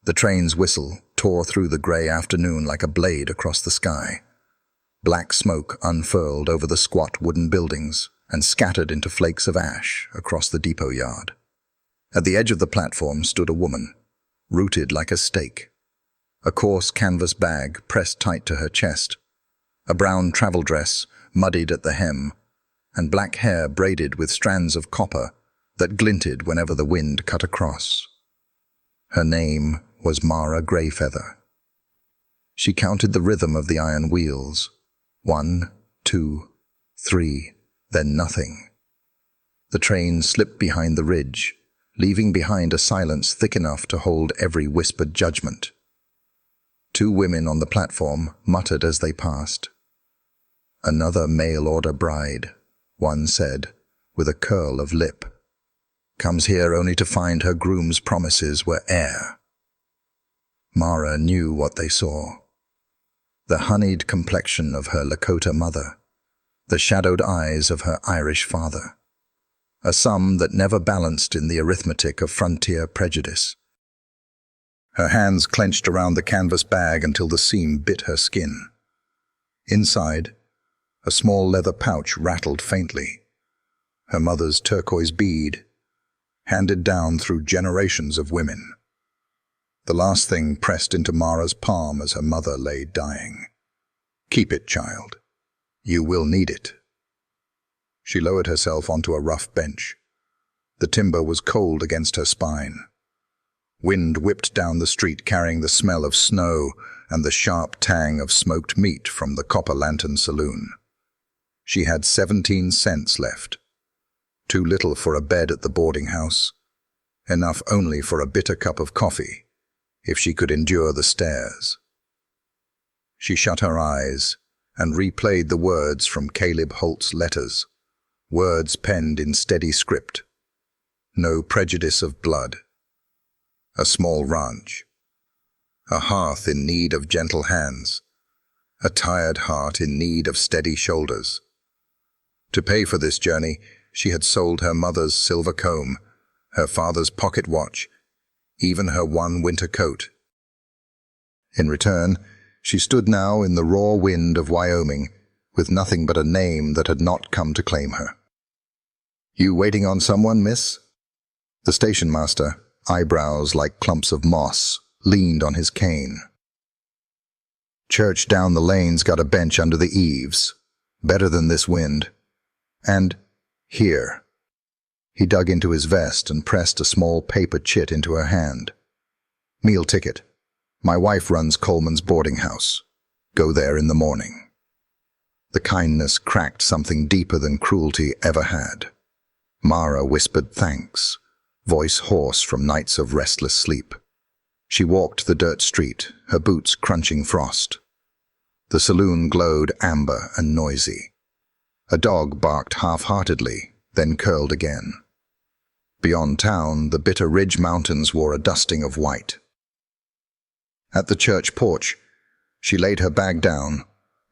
The train's whistle tore through the grey afternoon like a blade across the sky. Black smoke unfurled over the squat wooden buildings and scattered into flakes of ash across the depot yard. At the edge of the platform stood a woman, rooted like a stake. A coarse canvas bag pressed tight to her chest, a brown travel dress muddied at the hem, and black hair braided with strands of copper that glinted whenever the wind cut across. Her name was Mara Greyfeather. She counted the rhythm of the iron wheels. 1, 2, 3, then nothing. The train slipped behind the ridge, leaving behind a silence thick enough to hold every whispered judgment. 2 women on the platform muttered as they passed. "Another mail-order bride," one said, with a curl of lip. "Comes here only to find her groom's promises were air." Mara knew what they saw. The honeyed complexion of her Lakota mother, the shadowed eyes of her Irish father, a sum that never balanced in the arithmetic of frontier prejudice. Her hands clenched around the canvas bag until the seam bit her skin. Inside, a small leather pouch rattled faintly. Her mother's turquoise bead, handed down through generations of women. The last thing pressed into Mara's palm as her mother lay dying. "Keep it, child. You will need it." She lowered herself onto a rough bench. The timber was cold against her spine. Wind whipped down the street carrying the smell of snow and the sharp tang of smoked meat from the Copper Lantern Saloon. She had 17 cents left. Too little for a bed at the boarding house. Enough only for a bitter cup of coffee, if she could endure the stairs. She shut her eyes and replayed the words from Caleb Holt's letters, words penned in steady script. No prejudice of blood. A small ranch. A hearth in need of gentle hands. A tired heart in need of steady shoulders. To pay for this journey, she had sold her mother's silver comb, her father's pocket watch, even her one winter coat. In return, she stood now in the raw wind of Wyoming, with nothing but a name that had not come to claim her. "You waiting on someone, miss?" The station master, eyebrows like clumps of moss, leaned on his cane. "Church down the lane's got a bench under the eaves. Better than this wind. And here." He dug into his vest and pressed a small paper chit into her hand. "Meal ticket. My wife runs Coleman's boarding house. Go there in the morning." The kindness cracked something deeper than cruelty ever had. Mara whispered thanks, voice hoarse from nights of restless sleep. She walked the dirt street, her boots crunching frost. The saloon glowed amber and noisy. A dog barked half-heartedly, then curled again. Beyond town, the Bitter Ridge Mountains wore a dusting of white. At the church porch, she laid her bag down,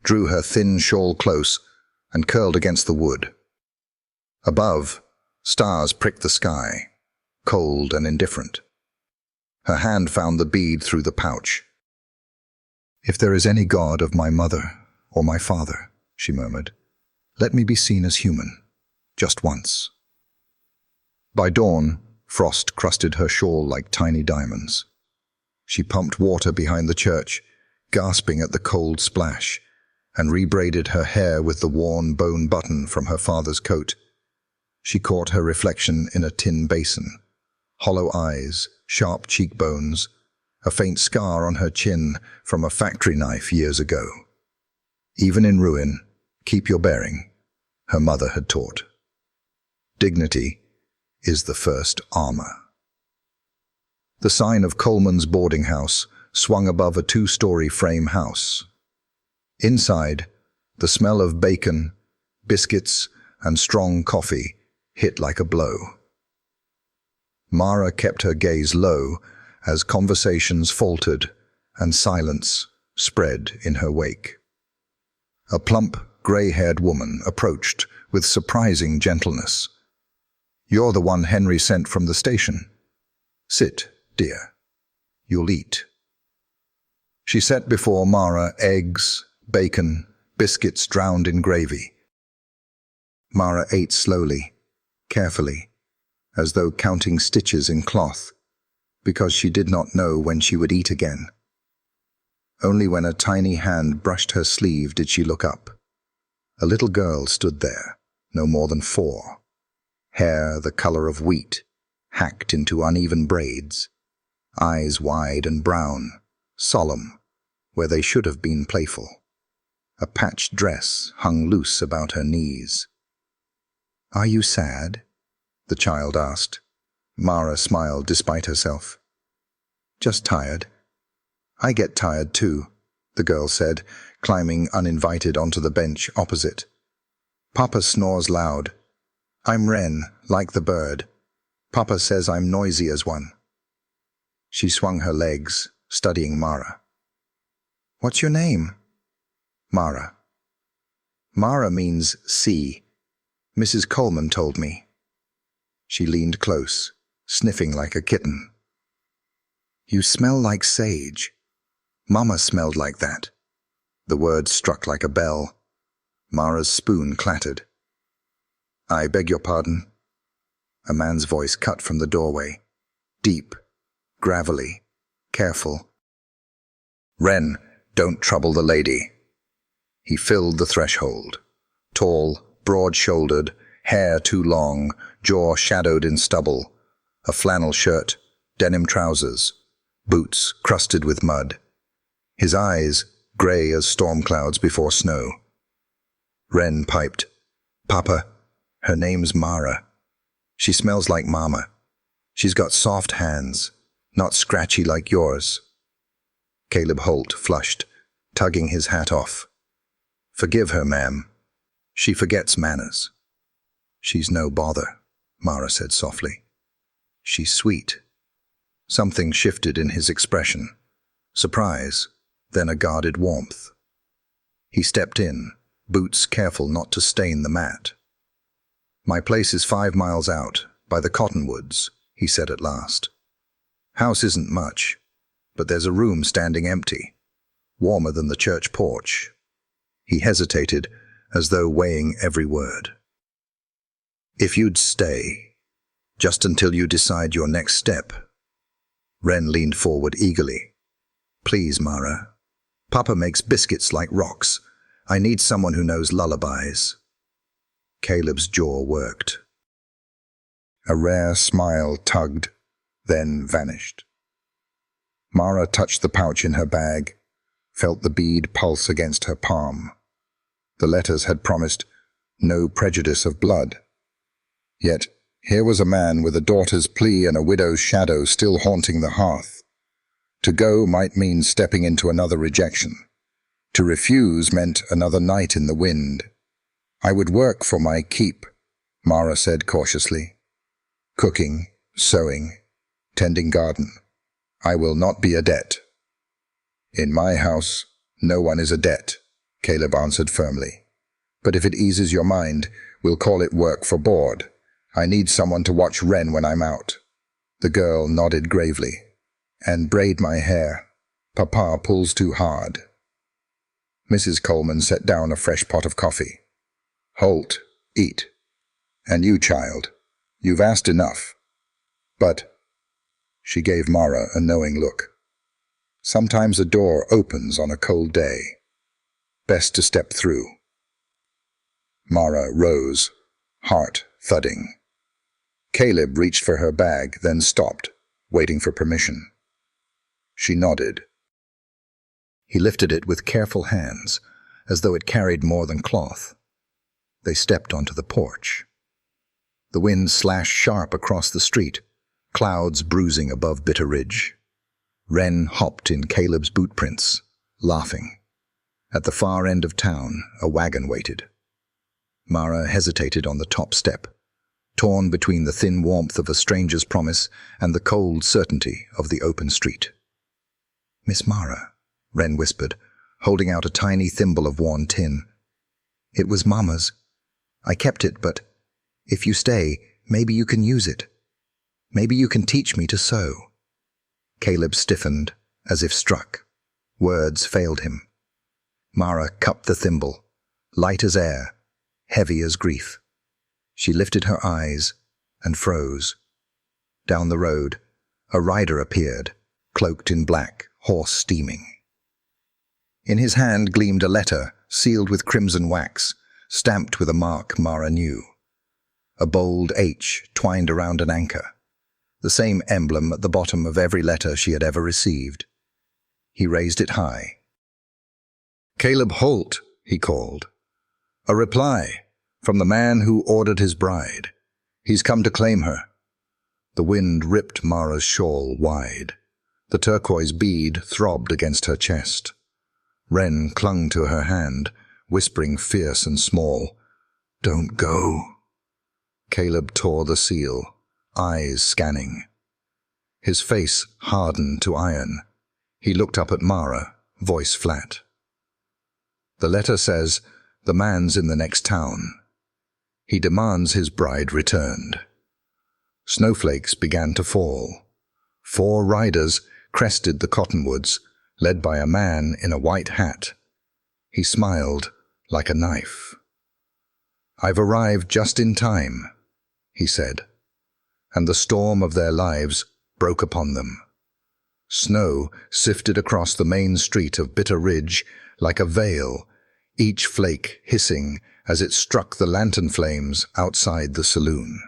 drew her thin shawl close, and curled against the wood. Above, stars pricked the sky, cold and indifferent. Her hand found the bead through the pouch. "If there is any God of my mother or my father," she murmured, "let me be seen as human, just once." By dawn, frost crusted her shawl like tiny diamonds. She pumped water behind the church, gasping at the cold splash, and rebraided her hair with the worn bone button from her father's coat. She caught her reflection in a tin basin. Hollow eyes, sharp cheekbones, a faint scar on her chin from a factory knife years ago. Even in ruin, keep your bearing, her mother had taught. Dignity is the first armor. The sign of Coleman's boarding house swung above a 2-story frame house. Inside, the smell of bacon, biscuits, and strong coffee hit like a blow. Mara kept her gaze low as conversations faltered and silence spread in her wake. A plump, grey-haired woman approached with surprising gentleness. "You're the one Henry sent from the station. Sit, dear." You'll eat." She set before Mara eggs, bacon, biscuits drowned in gravy. Mara ate slowly, carefully, as though counting stitches in cloth, because she did not know when she would eat again. Only when a tiny hand brushed her sleeve did she look up. A little girl stood there, no more than 4, hair the color of wheat, hacked into uneven braids, eyes wide and brown, solemn, where they should have been playful. A patched dress hung loose about her knees. "Are you sad?" the child asked. Mara smiled despite herself. "Just tired." "I get tired too," the girl said, climbing uninvited onto the bench opposite. "Papa snores loud. I'm wren, like the bird. Papa says I'm noisy as one." She swung her legs, studying Mara. "What's your name?" "Mara." "Mara means sea. Mrs. Coleman told me." She leaned close, sniffing like a kitten. "You smell like sage. Mama smelled like that." The word struck like a bell. Mara's spoon clattered. "I beg your pardon?" A man's voice cut from the doorway, deep, gravelly, careful. "Wren, don't trouble the lady." He filled the threshold, tall, broad-shouldered, hair too long, jaw shadowed in stubble, a flannel shirt, denim trousers, boots crusted with mud. His eyes, grey as storm clouds before snow. Wren piped, "Papa, her name's Mara. She smells like Mama. She's got soft hands, not scratchy like yours." Caleb Holt flushed, tugging his hat off. "Forgive her, ma'am. She forgets manners." "She's no bother," Mara said softly. "She's sweet." Something shifted in his expression. Surprise, then a guarded warmth. He stepped in, boots careful not to stain the mat. "My place is 5 miles out, by the cottonwoods," he said at last. "House isn't much, but there's a room standing empty, warmer than the church porch." He hesitated, as though weighing every word. "If you'd stay, just until you decide your next step." Wren leaned forward eagerly. "Please, Mara. Papa makes biscuits like rocks. I need someone who knows lullabies." Caleb's jaw worked. A rare smile tugged, then vanished. Mara touched the pouch in her bag, felt the bead pulse against her palm. The letters had promised no prejudice of blood. Yet here was a man with a daughter's plea and a widow's shadow still haunting the hearth. To go might mean stepping into another rejection. To refuse meant another night in the wind. "I would work for my keep," Mara said cautiously. "Cooking, sewing, tending garden. I will not be a debt." "In my house, no one is a debt," Caleb answered firmly. "But if it eases your mind, we'll call it work for board. I need someone to watch Wren when I'm out." The girl nodded gravely. "And braid my hair. Papa pulls too hard." Mrs. Coleman set down a fresh pot of coffee. "Holt, eat. And you, child, you've asked enough. But—" She gave Mara a knowing look. "Sometimes a door opens on a cold day. Best to step through." Mara rose, heart thudding. Caleb reached for her bag, then stopped, waiting for permission. She nodded. He lifted it with careful hands, as though it carried more than cloth. They stepped onto the porch. The wind slashed sharp across the street, clouds bruising above Bitter Ridge. Wren hopped in Caleb's boot prints, laughing. At the far end of town, a wagon waited. Mara hesitated on the top step, torn between the thin warmth of a stranger's promise and the cold certainty of the open street. "Miss Mara," Wren whispered, holding out a tiny thimble of worn tin. "It was Mama's. I kept it, but if you stay, maybe you can use it. Maybe you can teach me to sew." Caleb stiffened, as if struck. Words failed him. Mara cupped the thimble, light as air, heavy as grief. She lifted her eyes and froze. Down the road, a rider appeared, cloaked in black, horse steaming. In his hand gleamed a letter, sealed with crimson wax, stamped with a mark Mara knew. A bold H twined around an anchor, the same emblem at the bottom of every letter she had ever received. He raised it high. "Caleb Holt," he called. "A reply from the man who ordered his bride. He's come to claim her." The wind ripped Mara's shawl wide. The turquoise bead throbbed against her chest. Wren clung to her hand, whispering fierce and small, "Don't go." Caleb tore the seal, eyes scanning. His face hardened to iron. He looked up at Mara, voice flat. "The letter says the man's in the next town. He demands his bride returned." Snowflakes began to fall. 4 riders crested the cottonwoods, led by a man in a white hat. He smiled like a knife. "I've arrived just in time," he said, and the storm of their lives broke upon them. Snow sifted across the main street of Bitter Ridge like a veil, each flake hissing as it struck the lantern flames outside the saloon.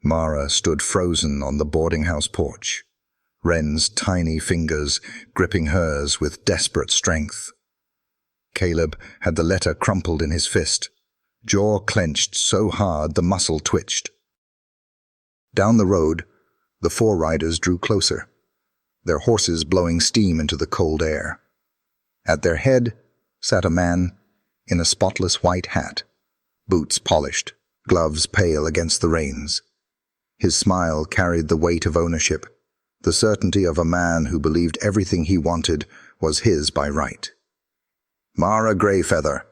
Mara stood frozen on the boarding house porch, Wren's tiny fingers gripping hers with desperate strength. Caleb had the letter crumpled in his fist, jaw clenched so hard the muscle twitched. Down the road, the 4 riders drew closer, their horses blowing steam into the cold air. At their head sat a man in a spotless white hat, boots polished, gloves pale against the reins. His smile carried the weight of ownership, the certainty of a man who believed everything he wanted was his by right. "Mara Greyfeather,"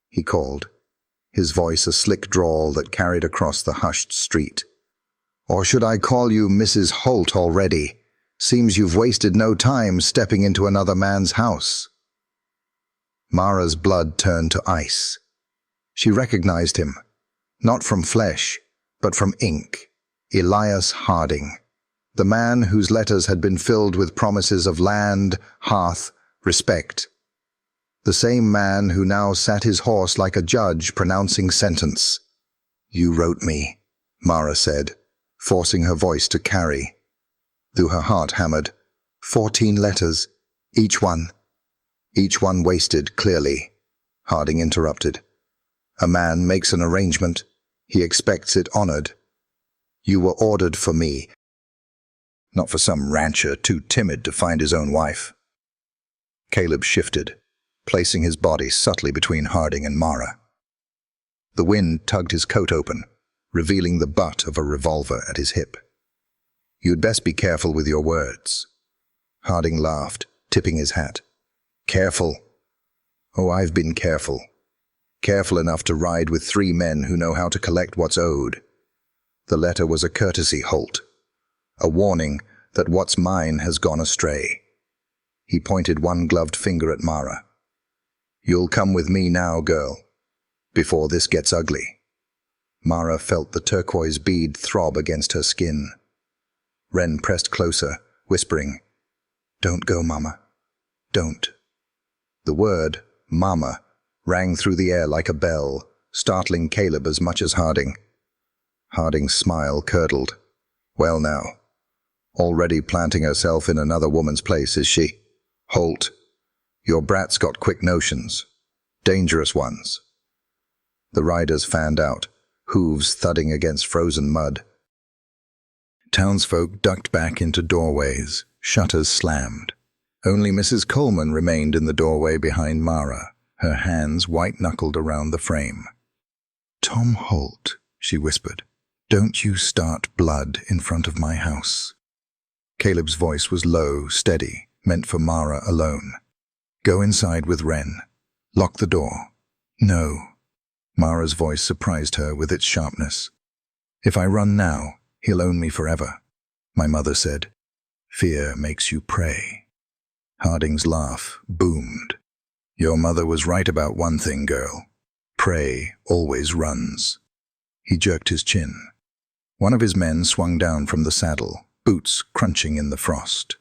he called, his voice a slick drawl that carried across the hushed street. "Or should I call you Mrs. Holt already? Seems you've wasted no time stepping into another man's house." Mara's blood turned to ice. She recognized him, not from flesh, but from ink. Elias Harding, the man whose letters had been filled with promises of land, hearth, respect. The same man who now sat his horse like a judge pronouncing sentence. "You wrote me," Mara said, forcing her voice to carry. Though her heart hammered, 14 letters, each one wasted, clearly. Harding interrupted. "A man makes an arrangement. He expects it honored. You were ordered for me, not for some rancher too timid to find his own wife." Caleb shifted, placing his body subtly between Harding and Mara. The wind tugged his coat open, revealing the butt of a revolver at his hip. "You'd best be careful with your words." Harding laughed, tipping his hat. "Careful? Oh, I've been careful. Careful enough to ride with 3 men who know how to collect what's owed. The letter was a courtesy, Holt. A warning that what's mine has gone astray." He pointed one gloved finger at Mara. "You'll come with me now, girl, before this gets ugly." Mara felt the turquoise bead throb against her skin. Wren pressed closer, whispering, "Don't go, Mama. Don't." The word, Mama, rang through the air like a bell, startling Caleb as much as Harding. Harding's smile curdled. "Well now, already planting herself in another woman's place, is she? Holt, your brat's got quick notions. Dangerous ones." The riders fanned out, hooves thudding against frozen mud. Townsfolk ducked back into doorways, shutters slammed. Only Mrs. Coleman remained in the doorway behind Mara, her hands white-knuckled around the frame. "Tom Holt," she whispered, "don't you start blood in front of my house." Caleb's voice was low, steady, meant for Mara alone. "Go inside with Wren. Lock the door." "No." Mara's voice surprised her with its sharpness. "If I run now, he'll own me forever," my mother said. Fear makes you pray. Harding's laugh boomed. Your mother was right about one thing, girl. Prey always runs. He jerked his chin. One of his men swung down from the saddle, boots crunching in the frost.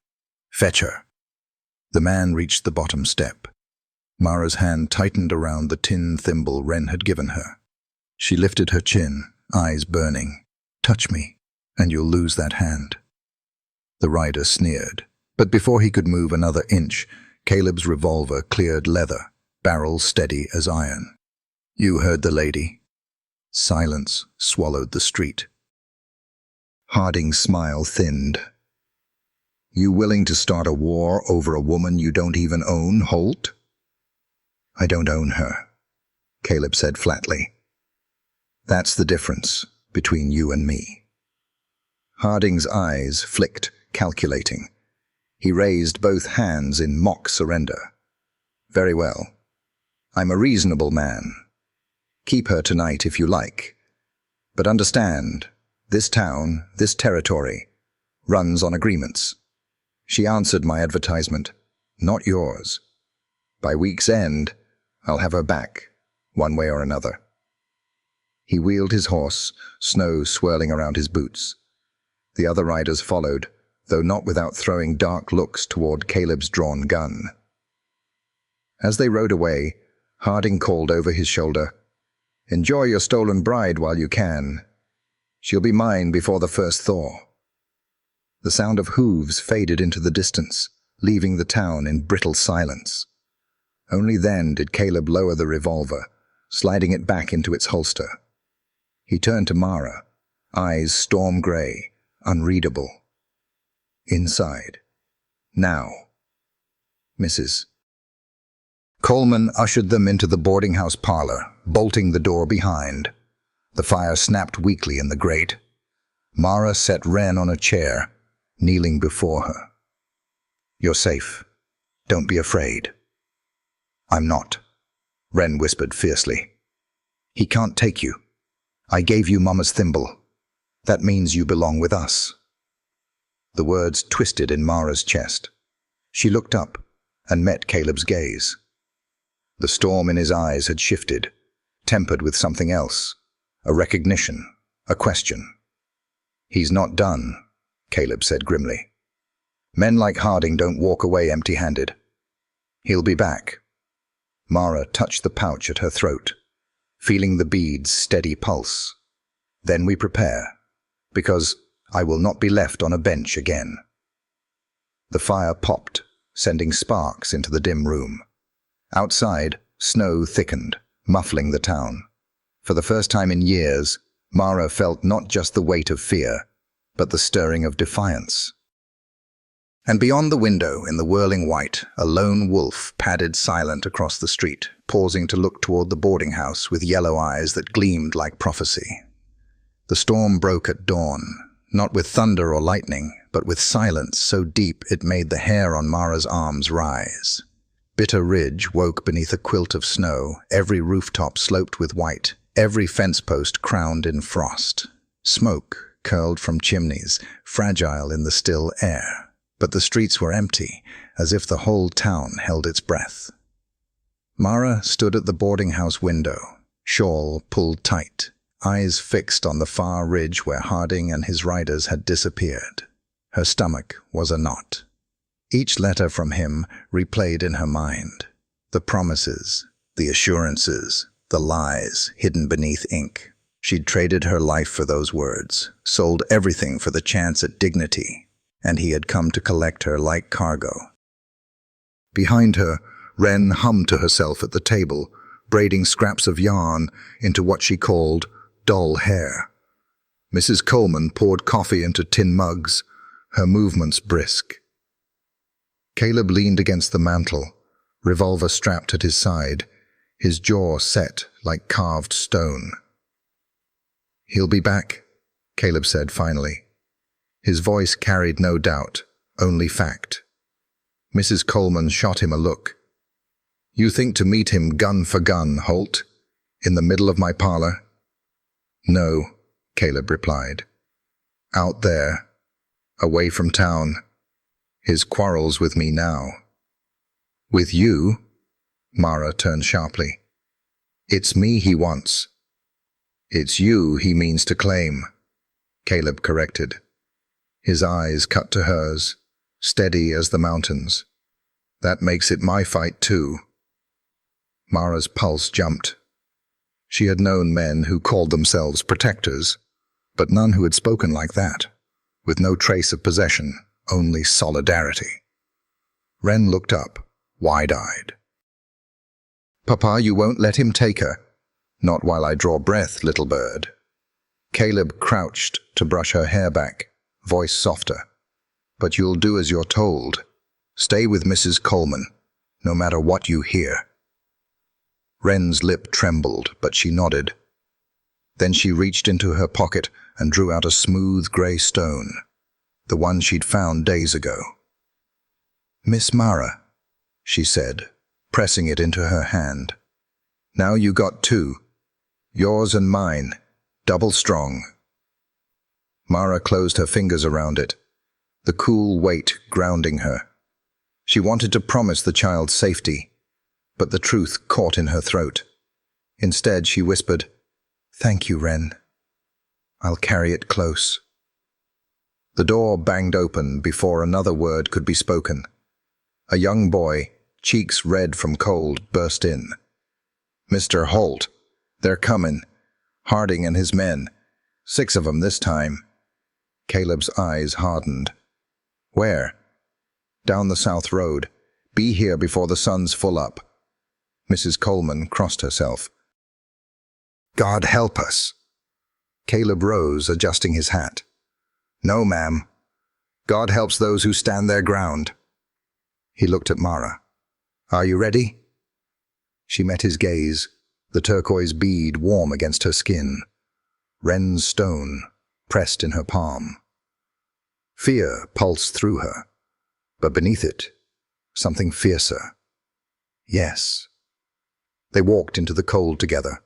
Fetch her. The man reached the bottom step. Mara's hand tightened around the tin thimble Wren had given her. She lifted her chin, eyes burning. Touch me, and you'll lose that hand. The rider sneered, but before he could move another inch, Caleb's revolver cleared leather, barrel steady as iron. You heard the lady. Silence swallowed the street. Harding's smile thinned. You willing to start a war over a woman you don't even own, Holt? I don't own her, Caleb said flatly. That's the difference between you and me. Harding's eyes flicked, calculating. He raised both hands in mock surrender. Very well. I'm a reasonable man. Keep her tonight if you like. But understand, this town, this territory, runs on agreements. She answered my advertisement, not yours. By week's end, I'll have her back, one way or another. He wheeled his horse, snow swirling around his boots. The other riders followed, though not without throwing dark looks toward Caleb's drawn gun. As they rode away, Harding called over his shoulder, Enjoy your stolen bride while you can. She'll be mine before the first thaw. The sound of hooves faded into the distance, leaving the town in brittle silence. Only then did Caleb lower the revolver, sliding it back into its holster. He turned to Mara, eyes storm gray, unreadable. Inside. Now. Mrs. Coleman ushered them into the boarding house parlor, bolting the door behind. The fire snapped weakly in the grate. Mara set Wren on a chair, kneeling before her. You're safe. Don't be afraid. I'm not, Wren whispered fiercely. He can't take you. I gave you Mama's thimble. That means you belong with us. The words twisted in Mara's chest. She looked up and met Caleb's gaze. The storm in his eyes had shifted, tempered with something else, a recognition, a question. He's not done, Caleb said grimly. Men like Harding don't walk away empty-handed. He'll be back. Mara touched the pouch at her throat, feeling the bead's steady pulse. Then we prepare, because I will not be left on a bench again. The fire popped, sending sparks into the dim room. Outside, snow thickened, muffling the town. For the first time in years, Mara felt not just the weight of fear, but the stirring of defiance. And beyond the window, in the whirling white, a lone wolf padded silent across the street, pausing to look toward the boarding house with yellow eyes that gleamed like prophecy. The storm broke at dawn, not with thunder or lightning, but with silence so deep it made the hair on Mara's arms rise. Bitter Ridge woke beneath a quilt of snow, every rooftop sloped with white, every fence post crowned in frost. Smoke curled from chimneys, fragile in the still air. But the streets were empty, as if the whole town held its breath. Mara stood at the boarding house window, shawl pulled tight, eyes fixed on the far ridge where Harding and his riders had disappeared. Her stomach was a knot. Each letter from him replayed in her mind. The promises, the assurances, the lies hidden beneath ink. She'd traded her life for those words, sold everything for the chance at dignity, and he had come to collect her like cargo. Behind her, Wren hummed to herself at the table, braiding scraps of yarn into what she called dull hair. Mrs. Coleman poured coffee into tin mugs, her movements brisk. Caleb leaned against the mantel, revolver strapped at his side, his jaw set like carved stone. He'll be back, Caleb said finally. His voice carried no doubt, only fact. Mrs. Coleman shot him a look. You think to meet him gun for gun, Holt? In the middle of my parlor? No, Caleb replied. Out there, away from town, His quarrel's with me now. With you? Mara turned sharply. It's me he wants. It's you he means to claim, Caleb corrected. His eyes cut to hers, steady as the mountains. That makes it my fight too. Mara's pulse jumped. She had known men who called themselves protectors, but none who had spoken like that, with no trace of possession, only solidarity. Wren looked up, wide-eyed. Papa, you won't let him take her? Not while I draw breath, little bird. Caleb crouched to brush her hair back, voice softer. But you'll do as you're told. Stay with Mrs. Coleman, no matter what you hear. Wren's lip trembled, but she nodded. Then she reached into her pocket and drew out a smooth grey stone, the one she'd found days ago. Miss Mara, she said, pressing it into her hand. Now you got two. Yours and mine, double strong. Mara closed her fingers around it, the cool weight grounding her. She wanted to promise the child safety, but the truth caught in her throat. Instead, she whispered, Thank you, Wren. I'll carry it close. The door banged open before another word could be spoken. A young boy, cheeks red from cold, burst in. Mr. Holt, they're coming. Harding and his men. 6 of 'em this time. Caleb's eyes hardened. Where? Down the south road. Be here before the sun's full up. Mrs. Coleman crossed herself. God help us. Caleb rose, adjusting his hat. No, ma'am. God helps those who stand their ground. He looked at Mara. Are you ready? She met his gaze, the turquoise bead warm against her skin. Wren's stone pressed in her palm. Fear pulsed through her, but beneath it, something fiercer. Yes. They walked into the cold together.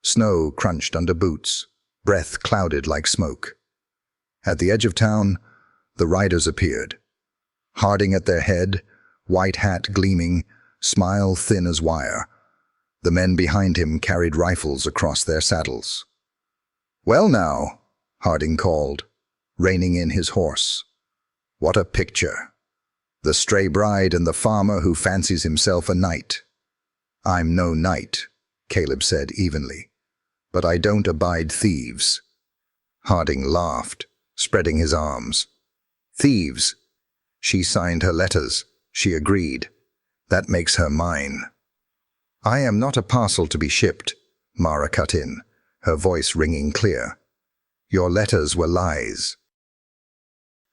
Snow crunched under boots, breath clouded like smoke. At the edge of town, the riders appeared. Harding at their head, white hat gleaming, smile thin as wire. The men behind him carried rifles across their saddles. Well now, Harding called, reining in his horse. What a picture. The stray bride and the farmer who fancies himself a knight. I'm no knight, Caleb said evenly, but I don't abide thieves. Harding laughed, spreading his arms. Thieves. She signed her letters. She agreed. That makes her mine. I am not a parcel to be shipped, Mara cut in, her voice ringing clear. Your letters were lies.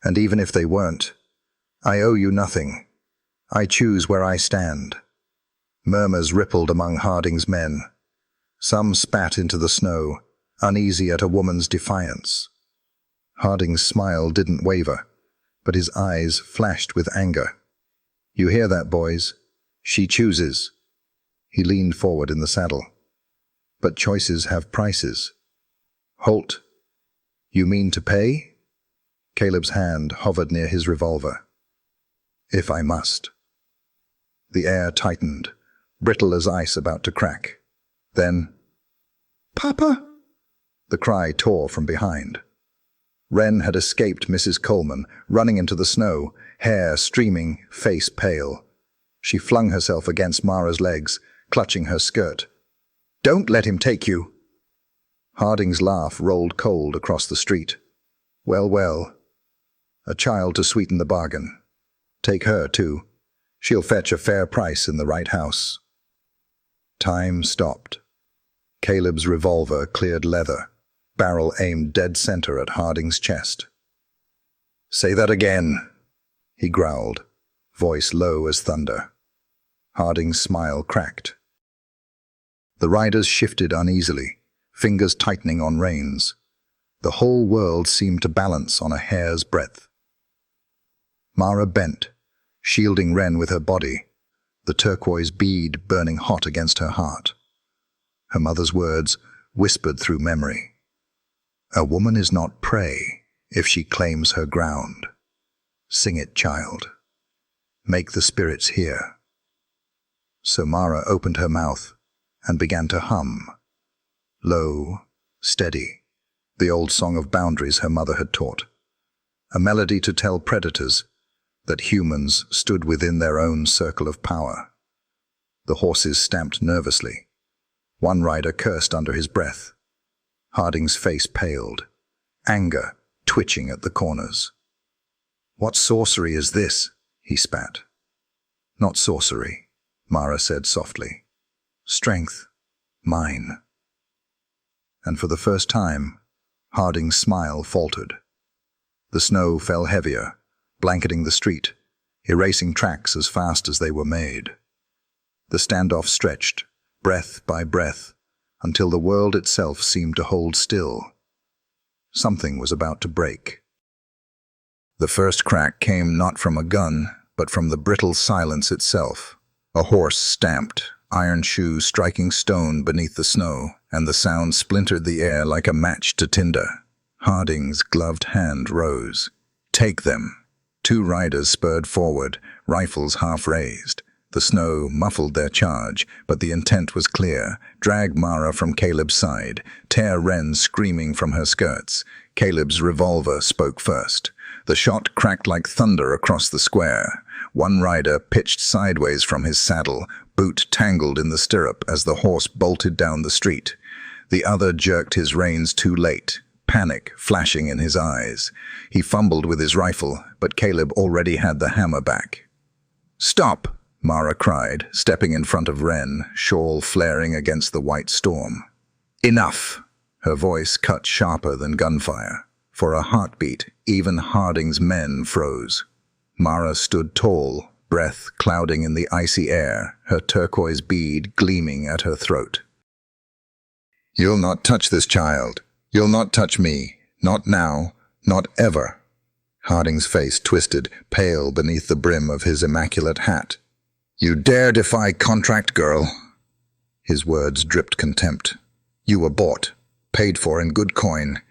And even if they weren't, I owe you nothing. I choose where I stand. Murmurs rippled among Harding's men. Some spat into the snow, uneasy at a woman's defiance. Harding's smile didn't waver, but his eyes flashed with anger. You hear that, boys? She chooses. He leaned forward in the saddle. But choices have prices. Holt, you mean to pay? Caleb's hand hovered near his revolver. If I must. The air tightened, brittle as ice about to crack. Then, Papa! The cry tore from behind. Wren had escaped Mrs. Coleman, running into the snow, hair streaming, face pale. She flung herself against Mara's legs, clutching her skirt. Don't let him take you! Harding's laugh rolled cold across the street. Well, well. A child to sweeten the bargain. Take her, too. She'll fetch a fair price in the right house. Time stopped. Caleb's revolver cleared leather, barrel aimed dead center at Harding's chest. Say that again, he growled, voice low as thunder. Harding's smile cracked. The riders shifted uneasily, fingers tightening on reins. The whole world seemed to balance on a hair's breadth. Mara bent, shielding Wren with her body, the turquoise bead burning hot against her heart. Her mother's words whispered through memory. A woman is not prey if she claims her ground. Sing it, child. Make the spirits hear. So Mara opened her mouth and began to hum. Low, steady, the old song of boundaries her mother had taught. A melody to tell predators that humans stood within their own circle of power. The horses stamped nervously. One rider cursed under his breath. Harding's face paled, anger twitching at the corners. "What sorcery is this?" he spat. "Not sorcery," Mara said softly. "Strength, mine." And for the first time, Harding's smile faltered. The snow fell heavier, blanketing the street, erasing tracks as fast as they were made. The standoff stretched, breath by breath, until the world itself seemed to hold still. Something was about to break. The first crack came not from a gun, but from the brittle silence itself. A horse stamped, iron shoes striking stone beneath the snow, and the sound splintered the air like a match to tinder. Harding's gloved hand rose. "Take them." Two riders spurred forward, rifles half raised. The snow muffled their charge, but the intent was clear. Drag Mara from Caleb's side, tear Ren screaming from her skirts. Caleb's revolver spoke first. The shot cracked like thunder across the square. One rider pitched sideways from his saddle, boot tangled in the stirrup as the horse bolted down the street. The other jerked his reins too late, panic flashing in his eyes. He fumbled with his rifle, but Caleb already had the hammer back. "Stop!" Mara cried, stepping in front of Ren, shawl flaring against the white storm. "Enough!" Her voice cut sharper than gunfire. For a heartbeat, even Harding's men froze. Mara stood tall, breath clouding in the icy air, her turquoise bead gleaming at her throat. "You'll not touch this child. You'll not touch me. Not now. Not ever." Harding's face twisted, pale beneath the brim of his immaculate hat. "You dare defy contract, girl?" His words dripped contempt. "You were bought, paid for in good coin,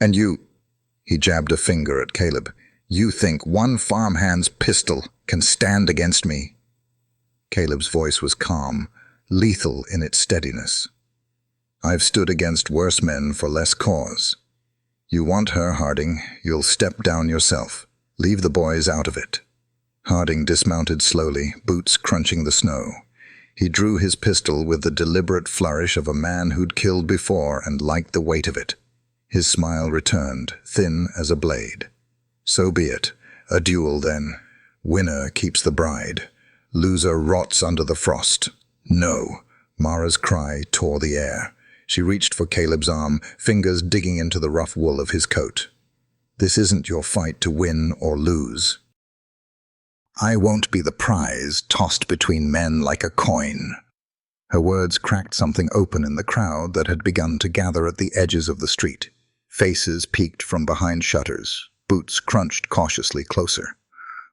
and you—" He jabbed a finger at Caleb. "You think one farmhand's pistol can stand against me?" Caleb's voice was calm, lethal in its steadiness. "I've stood against worse men for less cause. You want her, Harding, you'll step down yourself. Leave the boys out of it." Harding dismounted slowly, boots crunching the snow. He drew his pistol with the deliberate flourish of a man who'd killed before and liked the weight of it. His smile returned, thin as a blade. "So be it. A duel, then. Winner keeps the bride. Loser rots under the frost." "No!" Mara's cry tore the air. She reached for Caleb's arm, fingers digging into the rough wool of his coat. "This isn't your fight to win or lose. I won't be the prize tossed between men like a coin." Her words cracked something open in the crowd that had begun to gather at the edges of the street. Faces peeked from behind shutters. Boots crunched cautiously closer.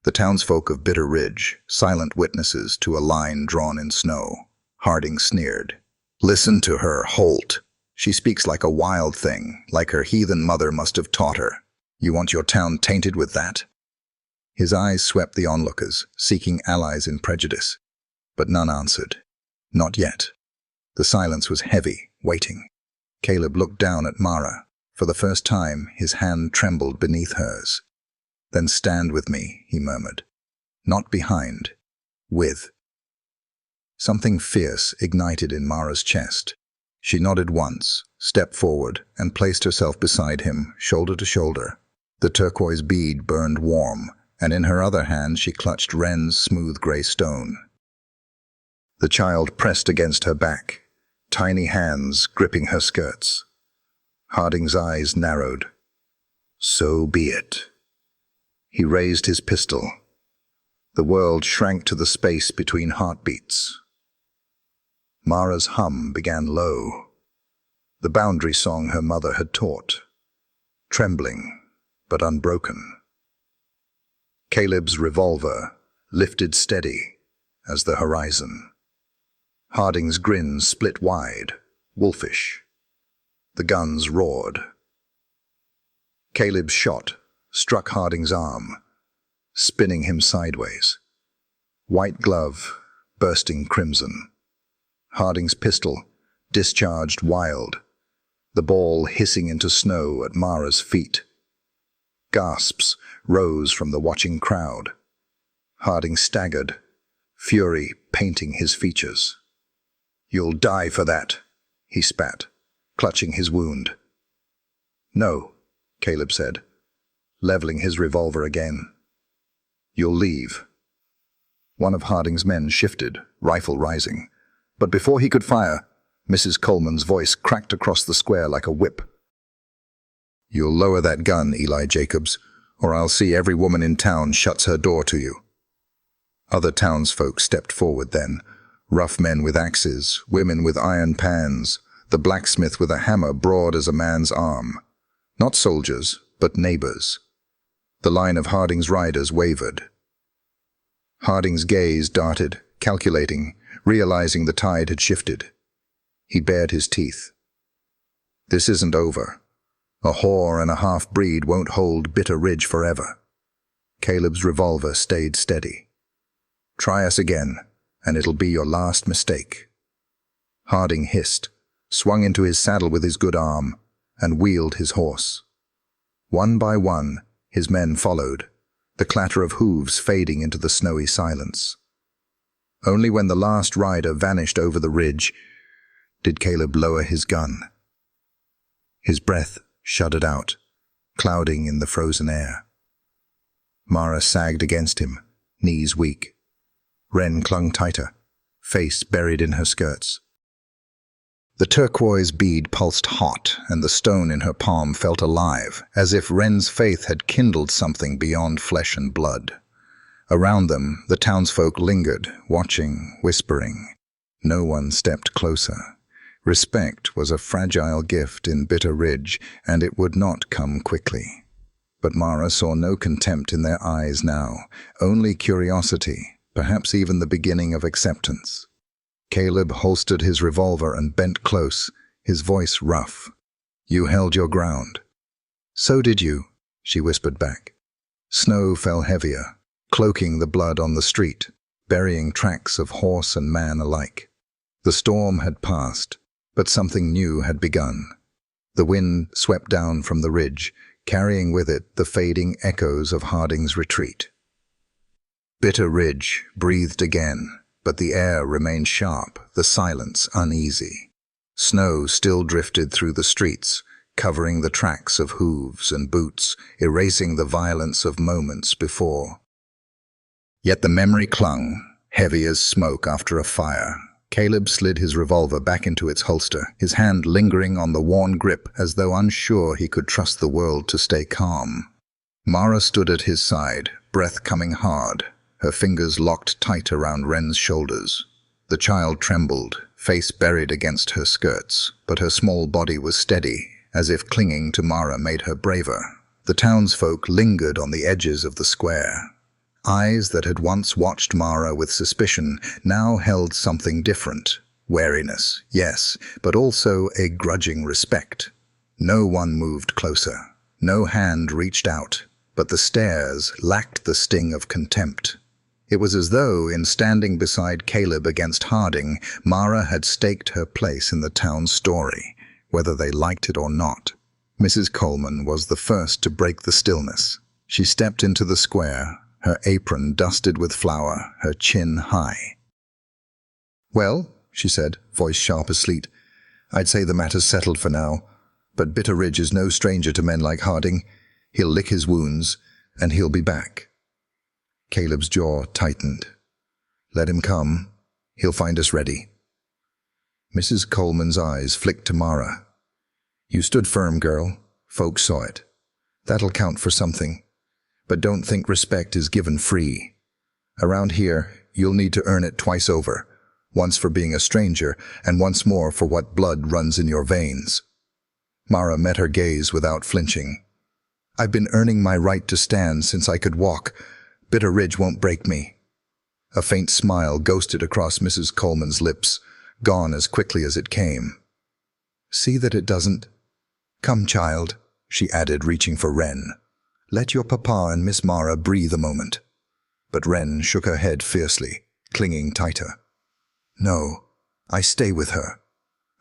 The townsfolk of Bitter Ridge, silent witnesses to a line drawn in snow. Harding sneered. "Listen to her, Holt. She speaks like a wild thing, like her heathen mother must have taught her. You want your town tainted with that?" His eyes swept the onlookers, seeking allies in prejudice. But none answered. Not yet. The silence was heavy, waiting. Caleb looked down at Mara. For the first time, his hand trembled beneath hers. "Then stand with me," he murmured. "Not behind. With." Something fierce ignited in Mara's chest. She nodded once, stepped forward, and placed herself beside him, shoulder to shoulder. The turquoise bead burned warm, and in her other hand she clutched Ren's smooth gray stone. The child pressed against her back, tiny hands gripping her skirts. Harding's eyes narrowed. "So be it." He raised his pistol. The world shrank to the space between heartbeats. Mara's hum began low, the boundary song her mother had taught, trembling but unbroken. Caleb's revolver lifted steady as the horizon. Harding's grin split wide, wolfish. The guns roared. Caleb's shot struck Harding's arm, spinning him sideways. White glove, bursting crimson. Harding's pistol, discharged wild, the ball hissing into snow at Mara's feet. Gasps rose from the watching crowd. Harding staggered, fury painting his features. "You'll die for that," he spat, clutching his wound. "No," Caleb said, leveling his revolver again. "You'll leave." One of Harding's men shifted, rifle rising. But before he could fire, Mrs. Coleman's voice cracked across the square like a whip. "You'll lower that gun, Eli Jacobs, or I'll see every woman in town shuts her door to you." Other townsfolk stepped forward then, rough men with axes, women with iron pans, the blacksmith with a hammer broad as a man's arm. Not soldiers, but neighbors. The line of Harding's riders wavered. Harding's gaze darted, calculating, realizing the tide had shifted. He bared his teeth. This isn't over. A whore and a half-breed won't hold Bitter Ridge forever. Caleb's revolver stayed steady. "Try us again, and it'll be your last mistake." Harding hissed, swung into his saddle with his good arm, and wheeled his horse. One by one, his men followed, the clatter of hooves fading into the snowy silence. Only when the last rider vanished over the ridge did Caleb lower his gun. His breath shuddered out, clouding in the frozen air. Mara sagged against him, knees weak. Wren clung tighter, face buried in her skirts. The turquoise bead pulsed hot, and the stone in her palm felt alive, as if Wren's faith had kindled something beyond flesh and blood. Around them, the townsfolk lingered, watching, whispering. No one stepped closer. Respect was a fragile gift in Bitter Ridge, and it would not come quickly. But Mara saw no contempt in their eyes now, only curiosity, perhaps even the beginning of acceptance. Caleb holstered his revolver and bent close, his voice rough. "You held your ground." "So did you," she whispered back. Snow fell heavier, cloaking the blood on the street, burying tracks of horse and man alike. The storm had passed, but something new had begun. The wind swept down from the ridge, carrying with it the fading echoes of Harding's retreat. Bitter Ridge breathed again, but the air remained sharp, the silence uneasy. Snow still drifted through the streets, covering the tracks of hooves and boots, erasing the violence of moments before. Yet the memory clung, heavy as smoke after a fire. Caleb slid his revolver back into its holster, his hand lingering on the worn grip as though unsure he could trust the world to stay calm. Mara stood at his side, breath coming hard, her fingers locked tight around Wren's shoulders. The child trembled, face buried against her skirts, but her small body was steady, as if clinging to Mara made her braver. The townsfolk lingered on the edges of the square. Eyes that had once watched Mara with suspicion now held something different. Wariness, yes, but also a grudging respect. No one moved closer. No hand reached out, but the stares lacked the sting of contempt. It was as though, in standing beside Caleb against Harding, Mara had staked her place in the town's story, whether they liked it or not. Mrs. Coleman was the first to break the stillness. She stepped into the square, her apron dusted with flour, her chin high. "Well," she said, voice sharp as sleet, "I'd say the matter's settled for now, but Bitter Ridge is no stranger to men like Harding. He'll lick his wounds, and he'll be back." Caleb's jaw tightened. "Let him come. He'll find us ready." Mrs. Coleman's eyes flicked to Mara. "You stood firm, girl. Folks saw it. That'll count for something. But don't think respect is given free. Around here, you'll need to earn it twice over, once for being a stranger, and once more for what blood runs in your veins." Mara met her gaze without flinching. "I've been earning my right to stand since I could walk. Bitter Ridge won't break me." A faint smile ghosted across Mrs. Coleman's lips, gone as quickly as it came. "See that it doesn't. Come, child," she added, reaching for Wren. "Let your papa and Miss Mara breathe a moment." But Wren shook her head fiercely, clinging tighter. "No, I stay with her."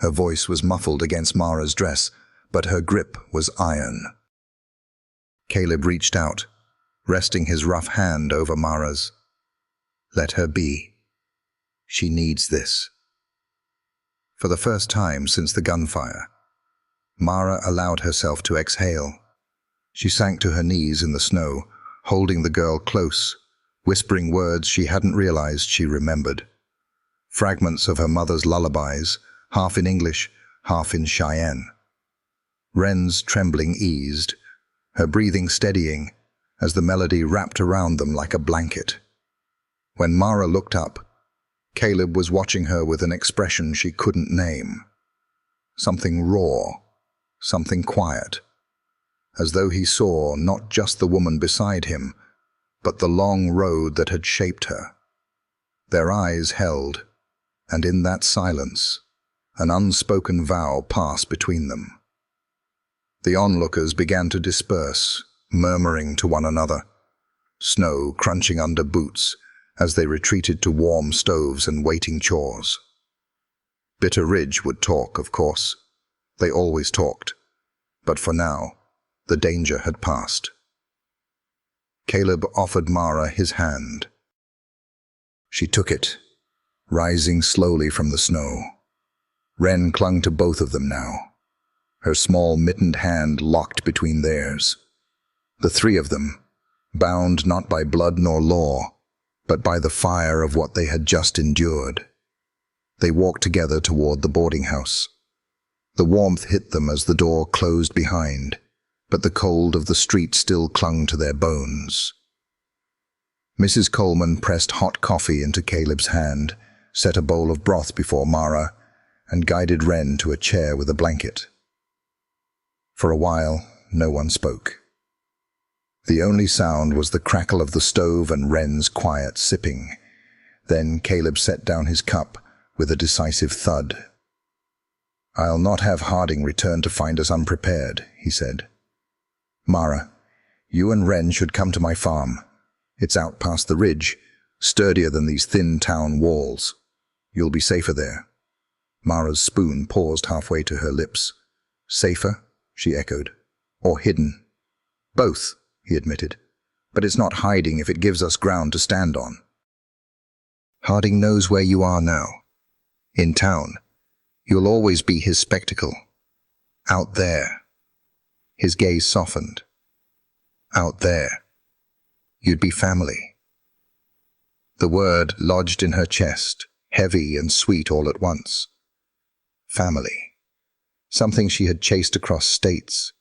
Her voice was muffled against Mara's dress, but her grip was iron. Caleb reached out, resting his rough hand over Mara's. "Let her be. She needs this." For the first time since the gunfire, Mara allowed herself to exhale. She sank to her knees in the snow, holding the girl close, whispering words she hadn't realized she remembered. Fragments of her mother's lullabies, half in English, half in Cheyenne. Wren's trembling eased, her breathing steadying, as the melody wrapped around them like a blanket. When Mara looked up, Caleb was watching her with an expression she couldn't name. Something raw, something quiet, as though he saw not just the woman beside him, but the long road that had shaped her. Their eyes held, and in that silence, an unspoken vow passed between them. The onlookers began to disperse, murmuring to one another, snow crunching under boots as they retreated to warm stoves and waiting chores. Bitter Ridge would talk, of course. They always talked. But for now, the danger had passed. Caleb offered Mara his hand. She took it, rising slowly from the snow. Wren clung to both of them now, her small mittened hand locked between theirs. The three of them, bound not by blood nor law, but by the fire of what they had just endured. They walked together toward the boarding house. The warmth hit them as the door closed behind, but the cold of the street still clung to their bones. Mrs. Coleman pressed hot coffee into Caleb's hand, set a bowl of broth before Mara, and guided Wren to a chair with a blanket. For a while, no one spoke. The only sound was the crackle of the stove and Wren's quiet sipping. Then Caleb set down his cup with a decisive thud. "I'll not have Harding return to find us unprepared," he said. "Mara, you and Wren should come to my farm. It's out past the ridge, sturdier than these thin town walls. You'll be safer there." Mara's spoon paused halfway to her lips. "Safer?" she echoed. "Or hidden?" "Both," he admitted. "But it's not hiding if it gives us ground to stand on." "Harding knows where you are now. In town. You'll always be his spectacle. Out there." His gaze softened. "Out there. You'd be family." The word lodged in her chest, heavy and sweet all at once. Family. Something she had chased across states,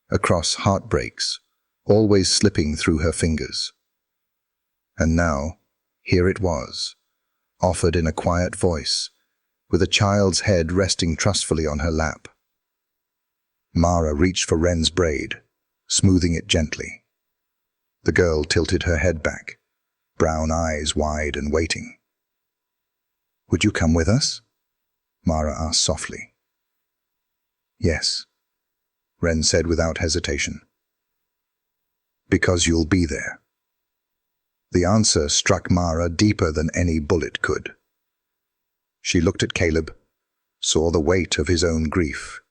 across heartbreaks, always slipping through her fingers. And now, here it was, offered in a quiet voice, with a child's head resting trustfully on her lap. Mara reached for Wren's braid, smoothing it gently. The girl tilted her head back, brown eyes wide and waiting. "Would you come with us?" Mara asked softly. "Yes," Wren said without hesitation. "Because you'll be there." The answer struck Mara deeper than any bullet could. She looked at Caleb, saw the weight of his own grief,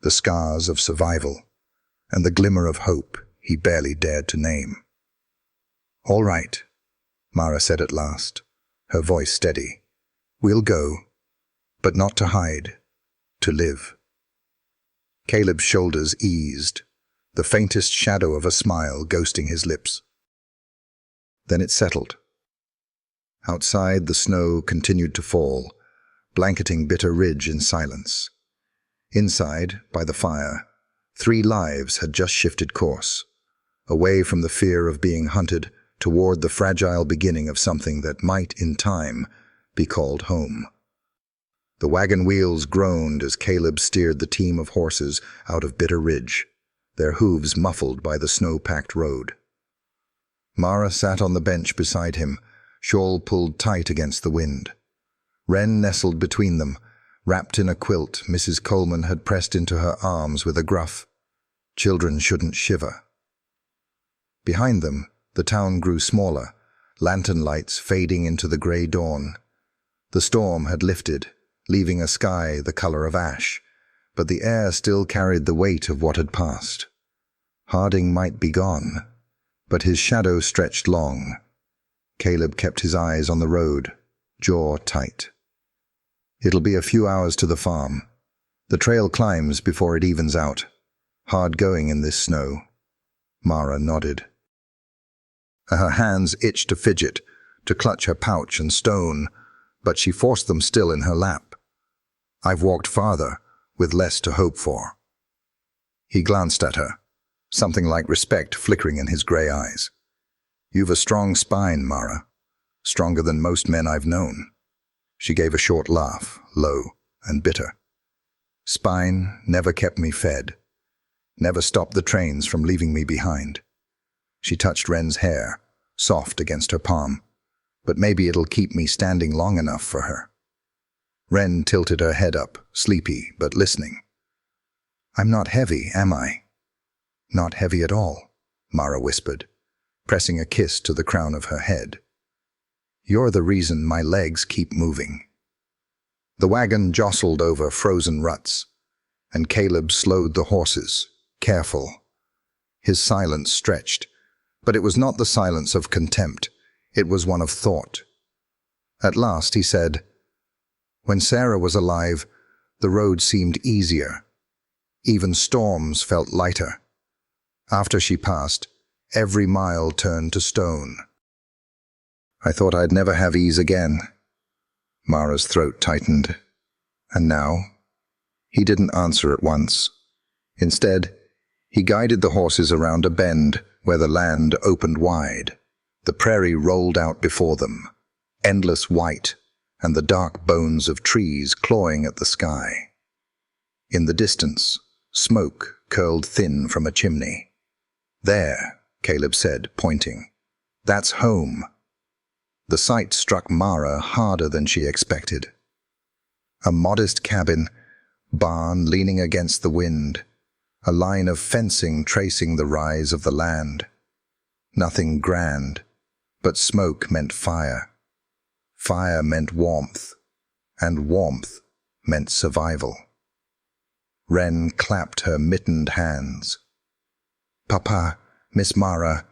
the scars of survival, and the glimmer of hope he barely dared to name. "All right," Mara said at last, her voice steady. "We'll go, but not to hide, to live." Caleb's shoulders eased, the faintest shadow of a smile ghosting his lips. Then it settled. Outside, the snow continued to fall, blanketing Bitter Ridge in silence. Inside, by the fire, 3 lives had just shifted course, away from the fear of being hunted toward the fragile beginning of something that might, in time, be called home. The wagon wheels groaned as Caleb steered the team of horses out of Bitter Ridge, their hooves muffled by the snow-packed road. Mara sat on the bench beside him, shawl pulled tight against the wind. Wren nestled between them, wrapped in a quilt Mrs. Coleman had pressed into her arms with a gruff, "Children shouldn't shiver." Behind them, the town grew smaller, lantern lights fading into the grey dawn. The storm had lifted, leaving a sky the color of ash, but the air still carried the weight of what had passed. Harding might be gone, but his shadow stretched long. Caleb kept his eyes on the road, jaw tight. It'll be a few hours to the farm. The trail climbs before it evens out. Hard going in this snow. Mara nodded. Her hands itched to fidget, to clutch her pouch and stone, but she forced them still in her lap. I've walked farther, with less to hope for. He glanced at her, something like respect flickering in his grey eyes. You've a strong spine, Mara. Stronger than most men I've known. She gave a short laugh, low and bitter. Spine never kept me fed. Never stopped the trains from leaving me behind. She touched Wren's hair, soft against her palm. But maybe it'll keep me standing long enough for her. Wren tilted her head up, sleepy but listening. I'm not heavy, am I? Not heavy at all, Mara whispered, pressing a kiss to the crown of her head. You're the reason my legs keep moving. The wagon jostled over frozen ruts, and Caleb slowed the horses, careful. His silence stretched, but it was not the silence of contempt. It was one of thought. At last he said, When Sarah was alive, the road seemed easier. Even storms felt lighter. After she passed, every mile turned to stone. I thought I'd never have ease again. Mara's throat tightened. And now? He didn't answer at once. Instead, he guided the horses around a bend where the land opened wide. The prairie rolled out before them, endless white, and the dark bones of trees clawing at the sky. In the distance, smoke curled thin from a chimney. There, Caleb said, pointing. That's home. The sight struck Mara harder than she expected. A modest cabin, barn leaning against the wind, a line of fencing tracing the rise of the land. Nothing grand, but smoke meant fire. Fire meant warmth, and warmth meant survival. Wren clapped her mittened hands. Papa, Miss Mara,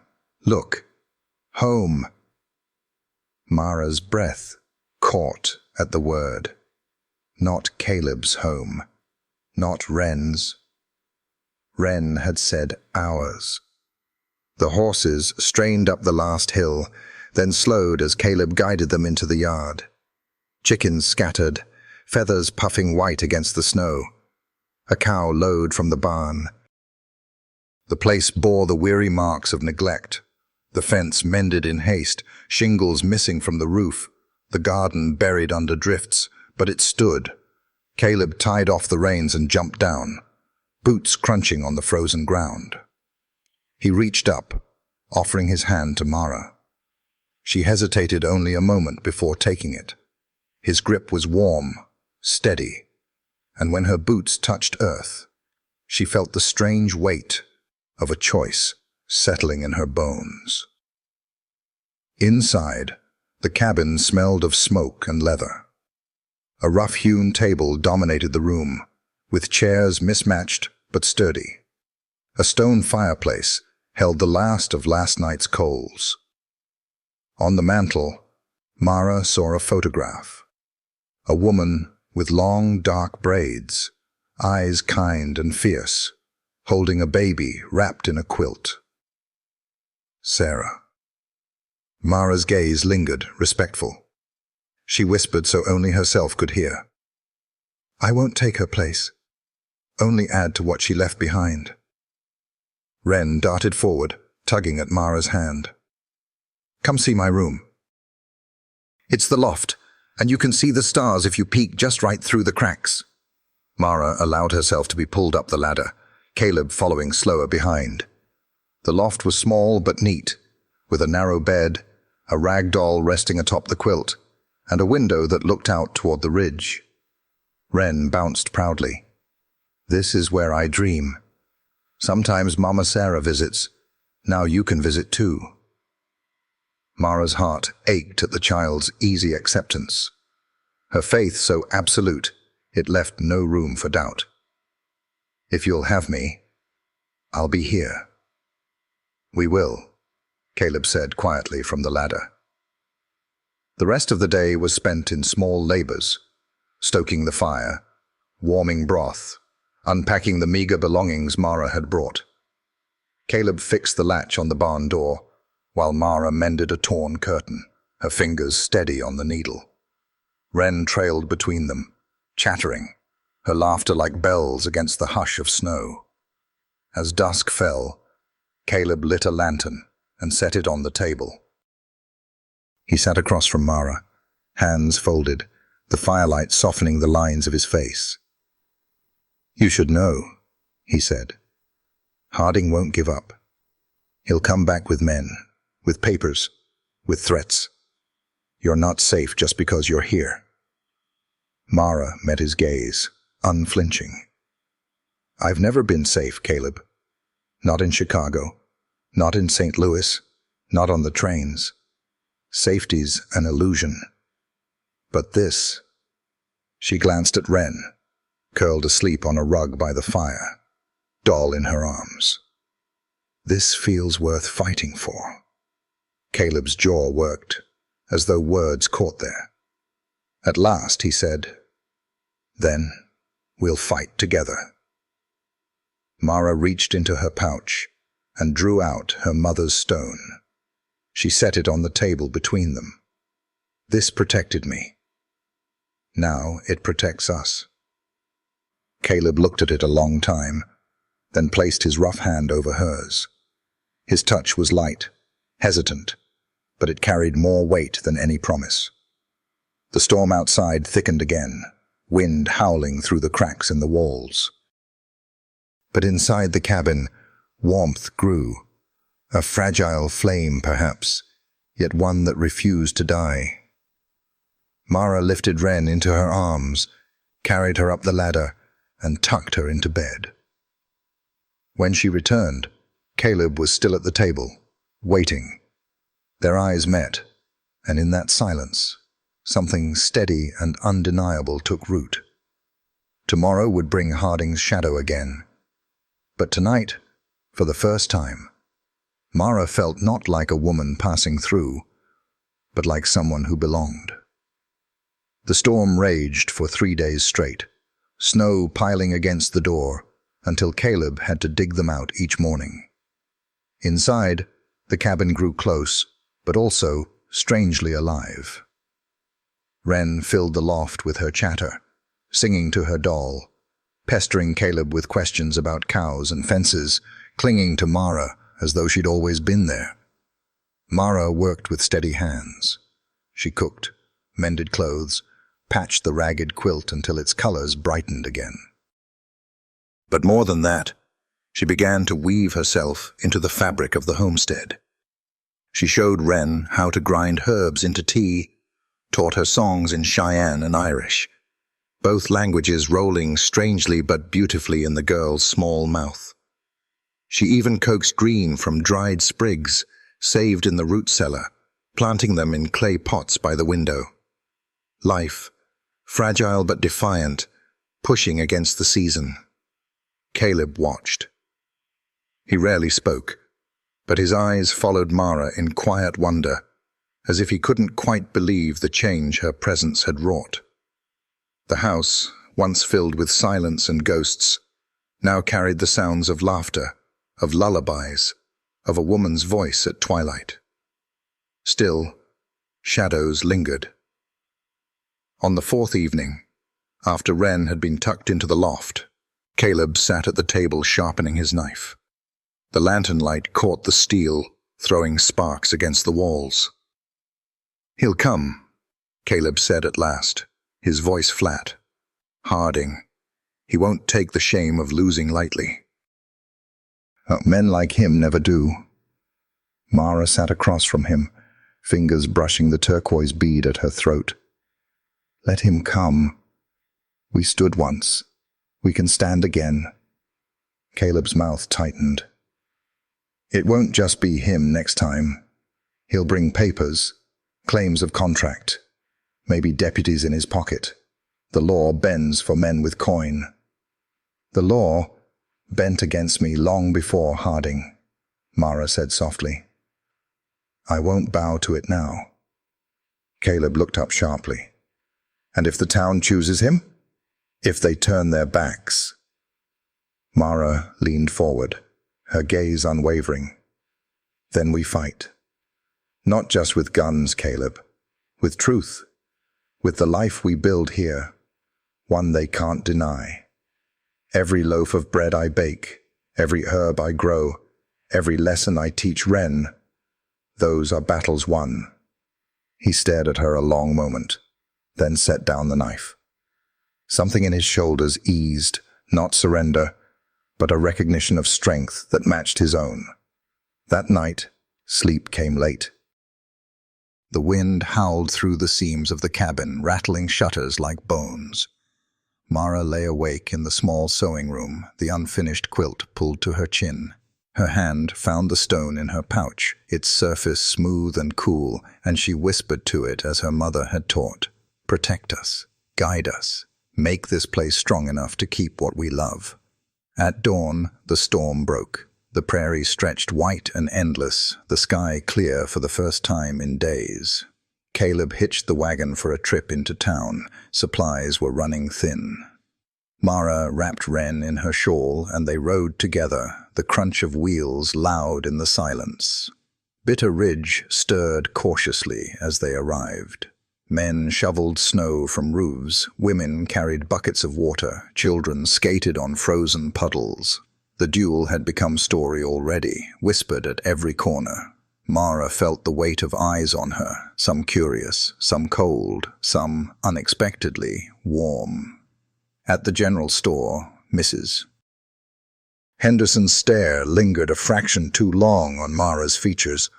look, home. Mara's breath caught at the word. Not Caleb's home, not Wren's. Wren had said ours. The horses strained up the last hill, then slowed as Caleb guided them into the yard. Chickens scattered, feathers puffing white against the snow. A cow lowed from the barn. The place bore the weary marks of neglect. The fence mended in haste, shingles missing from the roof, the garden buried under drifts, but it stood. Caleb tied off the reins and jumped down, boots crunching on the frozen ground. He reached up, offering his hand to Mara. She hesitated only a moment before taking it. His grip was warm, steady, and when her boots touched earth, she felt the strange weight of a choice settling in her bones. Inside, the cabin smelled of smoke and leather. A rough-hewn table dominated the room, with chairs mismatched but sturdy. A stone fireplace held the last of last night's coals. On the mantel, Mara saw a photograph. A woman with long, dark braids, eyes kind and fierce, holding a baby wrapped in a quilt. Sarah. Mara's gaze lingered, respectful. She whispered so only herself could hear. I won't take her place. Only add to what she left behind. Wren darted forward, tugging at Mara's hand. Come see my room. It's the loft, and you can see the stars if you peek just right through the cracks. Mara allowed herself to be pulled up the ladder, Caleb following slower behind. The loft was small but neat, with a narrow bed, a rag doll resting atop the quilt, and a window that looked out toward the ridge. Wren bounced proudly. This is where I dream. Sometimes Mama Sarah visits. Now you can visit too. Mara's heart ached at the child's easy acceptance. Her faith so absolute, it left no room for doubt. "If you'll have me, I'll be here." "We will," Caleb said quietly from the ladder. The rest of the day was spent in small labors, stoking the fire, warming broth, unpacking the meager belongings Mara had brought. Caleb fixed the latch on the barn door, while Mara mended a torn curtain, her fingers steady on the needle. Wren trailed between them, chattering, her laughter like bells against the hush of snow. As dusk fell, Caleb lit a lantern and set it on the table. He sat across from Mara, hands folded, the firelight softening the lines of his face. "You should know," he said. "Harding won't give up. He'll come back with men, with papers, with threats. You're not safe just because you're here." Mara met his gaze, unflinching. "I've never been safe, Caleb. Not in Chicago, not in St. Louis, not on the trains. Safety's an illusion. But this—" She glanced at Wren, curled asleep on a rug by the fire, doll in her arms. "This feels worth fighting for." Caleb's jaw worked, as though words caught there. At last he said, "Then we'll fight together." Mara reached into her pouch and drew out her mother's stone. She set it on the table between them. "This protected me. Now it protects us." Caleb looked at it a long time, then placed his rough hand over hers. His touch was light, hesitant, but it carried more weight than any promise. The storm outside thickened again, wind howling through the cracks in the walls. But inside the cabin, warmth grew, a fragile flame perhaps, yet one that refused to die. Mara lifted Wren into her arms, carried her up the ladder, and tucked her into bed. When she returned, Caleb was still at the table, waiting. Their eyes met, and in that silence, something steady and undeniable took root. Tomorrow would bring Harding's shadow again. But tonight, for the first time, Mara felt not like a woman passing through, but like someone who belonged. The storm raged for 3 days straight, snow piling against the door until Caleb had to dig them out each morning. Inside, the cabin grew close, but also strangely alive. Wren filled the loft with her chatter, singing to her doll, pestering Caleb with questions about cows and fences, clinging to Mara as though she'd always been there. Mara worked with steady hands. She cooked, mended clothes, patched the ragged quilt until its colors brightened again. But more than that, she began to weave herself into the fabric of the homestead. She showed Wren how to grind herbs into tea, taught her songs in Cheyenne and Irish, both languages rolling strangely but beautifully in the girl's small mouth. She even coaxed green from dried sprigs, saved in the root cellar, planting them in clay pots by the window. Life, fragile but defiant, pushing against the season. Caleb watched. He rarely spoke, but his eyes followed Mara in quiet wonder, as if he couldn't quite believe the change her presence had wrought. The house, once filled with silence and ghosts, now carried the sounds of laughter, of lullabies, of a woman's voice at twilight. Still, shadows lingered. On the fourth evening, after Wren had been tucked into the loft, Caleb sat at the table sharpening his knife. The lantern light caught the steel, throwing sparks against the walls. "He'll come," Caleb said at last, his voice flat. "Harding. He won't take the shame of losing lightly." Men like him never do." Mara sat across from him, fingers brushing the turquoise bead at her throat. "Let him come. We stood once. We can stand again." Caleb's mouth tightened. "It won't just be him next time. He'll bring papers, claims of contract, maybe deputies in his pocket. The law bends for men with coin. The law bent against me long before, Harding, Mara said softly. I won't bow to it now. Caleb looked up sharply. And if the town chooses him? If they turn their backs? Mara leaned forward, her gaze unwavering. Then we fight. Not just with guns, Caleb. With truth. With the life we build here. One they can't deny. Every loaf of bread I bake, every herb I grow, every lesson I teach Wren, those are battles won. He stared at her a long moment, then set down the knife. Something in his shoulders eased, not surrender, but a recognition of strength that matched his own. That night, sleep came late. The wind howled through the seams of the cabin, rattling shutters like bones. Mara lay awake in the small sewing room, the unfinished quilt pulled to her chin. Her hand found the stone in her pouch, its surface smooth and cool, and she whispered to it as her mother had taught. Protect us, guide us, make this place strong enough to keep what we love. At dawn, the storm broke. The prairie stretched white and endless, the sky clear for the first time in days. Caleb hitched the wagon for a trip into town. Supplies were running thin. Mara wrapped Wren in her shawl, and they rode together, the crunch of wheels loud in the silence. Bitter Ridge stirred cautiously as they arrived. Men shoveled snow from roofs, women carried buckets of water, children skated on frozen puddles. The duel had become story already, whispered at every corner. Mara felt the weight of eyes on her, some curious, some cold, some unexpectedly warm. At the general store, Mrs. Henderson's stare lingered a fraction too long on Mara's features,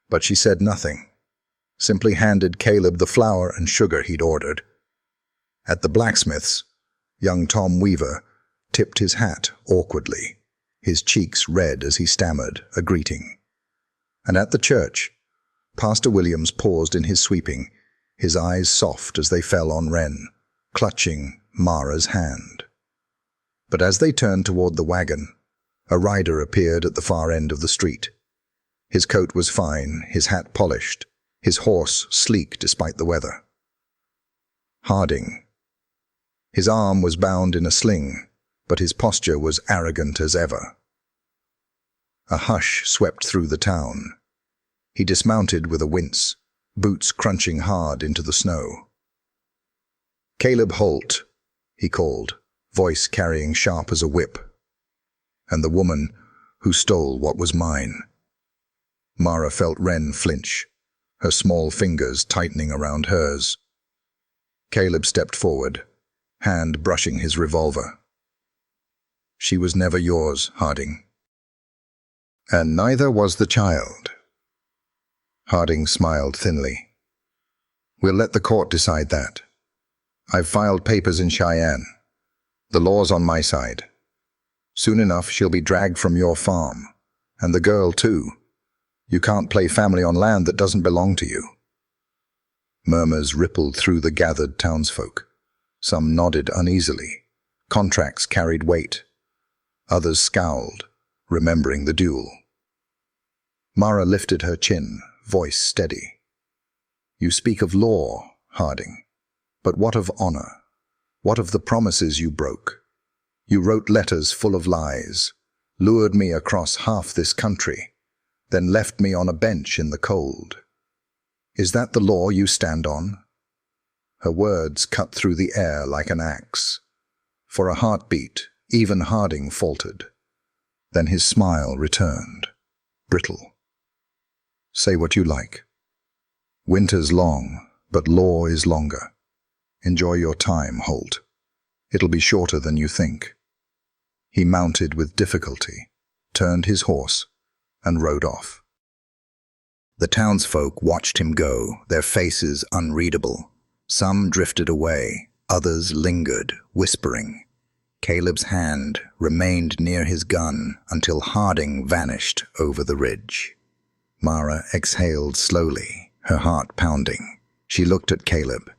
but she said nothing, simply handed Caleb the flour and sugar he'd ordered. At the blacksmith's, young Tom Weaver tipped his hat awkwardly, his cheeks red as he stammered a greeting. And at the church, Pastor Williams paused in his sweeping, his eyes soft as they fell on Wren, clutching Mara's hand. But as they turned toward the wagon, a rider appeared at the far end of the street. His coat was fine, his hat polished, his horse sleek despite the weather. Harding. His arm was bound in a sling, but his posture was arrogant as ever. A hush swept through the town. He dismounted with a wince, boots crunching hard into the snow. "Caleb Holt," he called, voice carrying sharp as a whip. "And the woman who stole what was mine." Mara felt Wren flinch, her small fingers tightening around hers. Caleb stepped forward, hand brushing his revolver. "She was never yours, Harding." "And neither was the child." Harding smiled thinly. "We'll let the court decide that. I've filed papers in Cheyenne. The law's on my side. Soon enough she'll be dragged from your farm. And the girl, too. You can't play family on land that doesn't belong to you." Murmurs rippled through the gathered townsfolk. Some nodded uneasily. Contracts carried weight. Others scowled, remembering the duel. Mara lifted her chin, voice steady. "You speak of law, Harding. But what of honor? What of the promises you broke? You wrote letters full of lies, lured me across half this country, then left me on a bench in the cold. Is that the law you stand on?" Her words cut through the air like an axe. For a heartbeat, even Harding faltered. Then his smile returned, brittle. "Say what you like. Winter's long, but law is longer. Enjoy your time, Holt. It'll be shorter than you think." He mounted with difficulty, turned his horse, and rode off. The townsfolk watched him go, their faces unreadable. Some drifted away, others lingered, whispering. Caleb's hand remained near his gun until Harding vanished over the ridge. Mara exhaled slowly, her heart pounding. She looked at Caleb.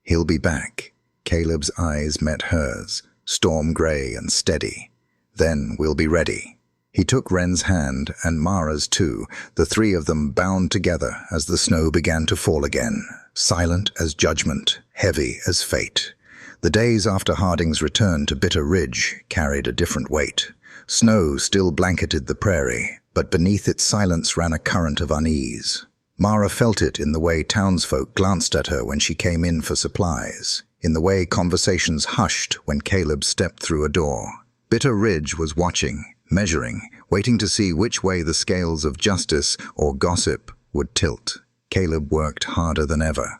He'll be back. Caleb's eyes met hers, storm grey and steady. Then we'll be ready. He took Wren's hand, and Mara's too, the three of them bound together as the snow began to fall again, silent as judgment, heavy as fate. The days after Harding's return to Bitter Ridge carried a different weight. Snow still blanketed the prairie, but beneath its silence ran a current of unease. Mara felt it in the way townsfolk glanced at her when she came in for supplies, in the way conversations hushed when Caleb stepped through a door. Bitter Ridge was watching, measuring, waiting to see which way the scales of justice or gossip would tilt. Caleb worked harder than ever.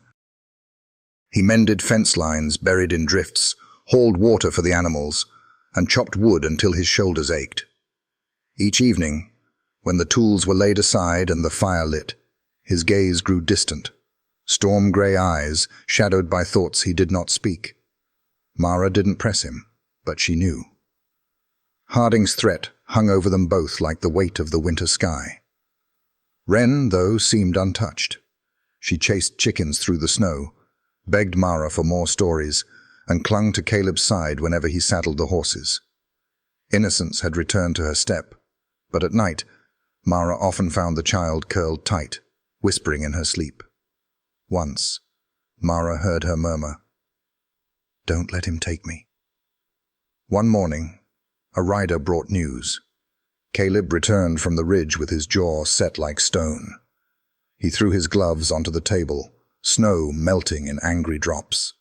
He mended fence lines buried in drifts, hauled water for the animals, and chopped wood until his shoulders ached. Each evening, when the tools were laid aside and the fire lit, his gaze grew distant, storm-grey eyes shadowed by thoughts he did not speak. Mara didn't press him, but she knew. Harding's threat hung over them both like the weight of the winter sky. Wren, though, seemed untouched. She chased chickens through the snow, begged Mara for more stories, and clung to Caleb's side whenever he saddled the horses. Innocence had returned to her step, but at night, Mara often found the child curled tight, whispering in her sleep. Once, Mara heard her murmur, "Don't let him take me." One morning, a rider brought news. Caleb returned from the ridge with his jaw set like stone. He threw his gloves onto the table, snow melting in angry drops.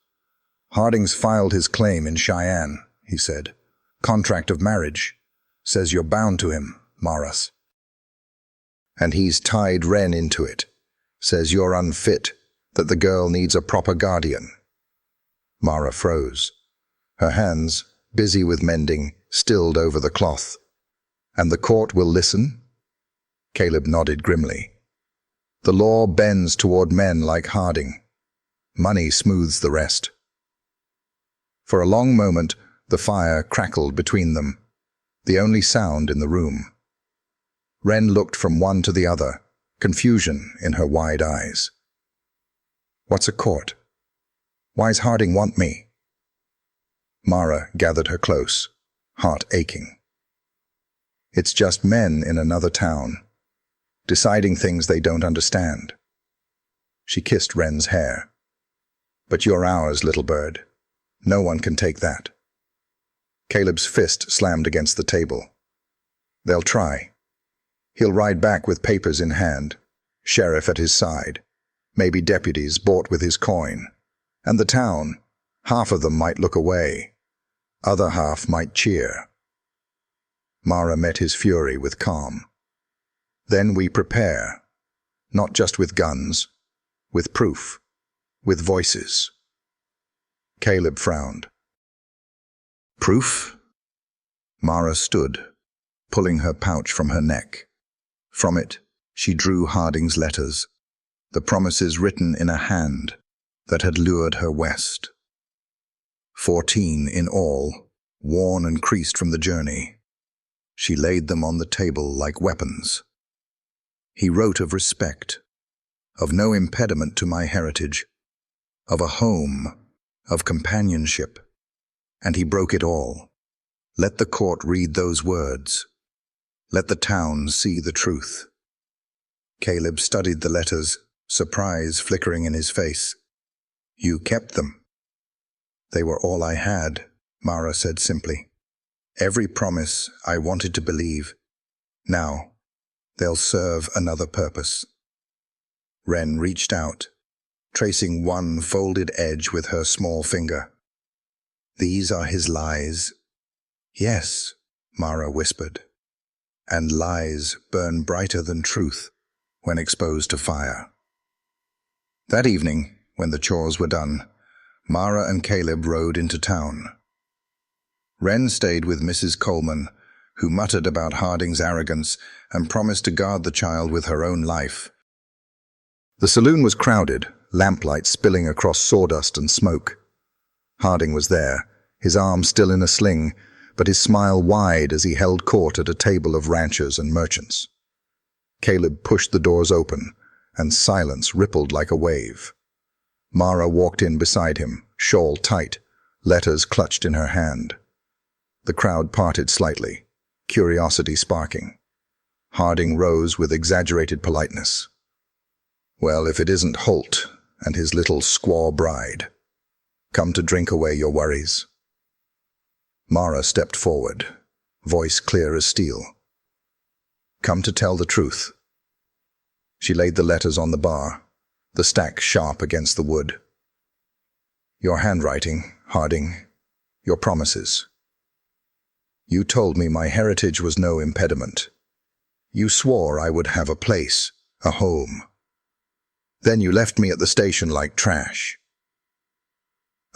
"Harding's filed his claim in Cheyenne," he said. "Contract of marriage. Says you're bound to him, Maras. And he's tied Wren into it. Says you're unfit, that the girl needs a proper guardian." Mara froze. Her hands, busy with mending, stilled over the cloth. "And the court will listen?" Caleb nodded grimly. "The law bends toward men like Harding. Money smooths the rest." For a long moment, the fire crackled between them, the only sound in the room. Wren looked from one to the other, confusion in her wide eyes. "What's a court? Why's Harding want me?" Mara gathered her close, heart aching. "It's just men in another town, deciding things they don't understand." She kissed Wren's hair. "But you're ours, little bird. No one can take that." Caleb's fist slammed against the table. "They'll try. He'll ride back with papers in hand, sheriff at his side, maybe deputies bought with his coin. And the town, half of them might look away, other half might cheer." Mara met his fury with calm. "Then we prepare, not just with guns, with proof, with voices." Caleb frowned. "Proof?" Mara stood, pulling her pouch from her neck. From it, she drew Harding's letters, the promises written in a hand that had lured her west. 14 in all, worn and creased from the journey. She laid them on the table like weapons. He wrote of respect, of no impediment to my heritage, of a home, of companionship, and he broke it all. Let the court read those words. Let the town see the truth. Caleb studied the letters, surprise flickering in his face. "You kept them." "They were all I had," Mara said simply. "Every promise I wanted to believe. Now, they'll serve another purpose." Wren reached out, tracing one folded edge with her small finger. "These are his lies." "Yes," Mara whispered. "And lies burn brighter than truth when exposed to fire." That evening, when the chores were done, Mara and Caleb rode into town. Wren stayed with Mrs. Coleman, who muttered about Harding's arrogance and promised to guard the child with her own life. The saloon was crowded, lamplight spilling across sawdust and smoke. Harding was there, his arm still in a sling, but his smile wide as he held court at a table of ranchers and merchants. Caleb pushed the doors open, and silence rippled like a wave. Mara walked in beside him, shawl tight, letters clutched in her hand. The crowd parted slightly, curiosity sparking. Harding rose with exaggerated politeness. "Well, if it isn't Holt and his little squaw bride. Come to drink away your worries." Mara stepped forward, voice clear as steel. "Come to tell the truth." She laid the letters on the bar, the stack sharp against the wood. "Your handwriting, Harding, your promises. You told me my heritage was no impediment. You swore I would have a place, a home. Then you left me at the station like trash."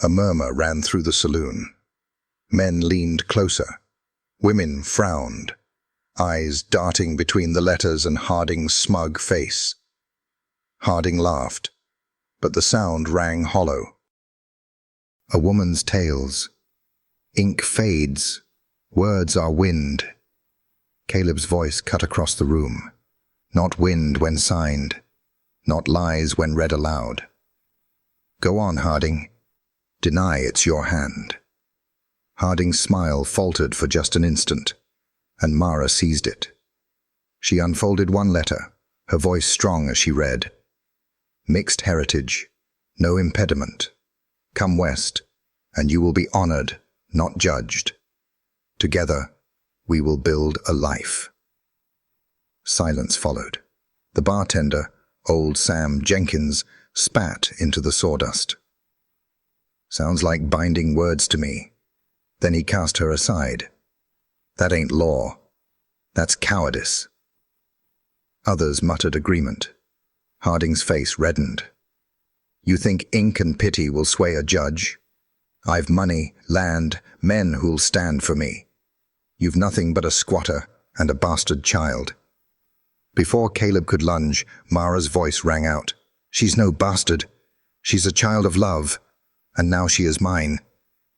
A murmur ran through the saloon. Men leaned closer. Women frowned, eyes darting between the letters and Harding's smug face. Harding laughed, but the sound rang hollow. "A woman's tales. Ink fades. Words are wind." Caleb's voice cut across the room. Not wind when signed, not lies when read aloud. "Go on, Harding. Deny it's your hand." Harding's smile faltered for just an instant, and Mara seized it. She unfolded one letter, her voice strong as she read. "Mixed heritage, no impediment. Come west, and you will be honored, not judged. Together, we will build a life." Silence followed. The bartender, old Sam Jenkins, spat into the sawdust. "Sounds like binding words to me." Then he cast her aside. "That ain't law. That's cowardice." Others muttered agreement. Harding's face reddened. "You think ink and pity will sway a judge? I've money, land, men who'll stand for me. You've nothing but a squatter and a bastard child." Before Caleb could lunge, Mara's voice rang out. "She's no bastard. She's a child of love, and now she is mine.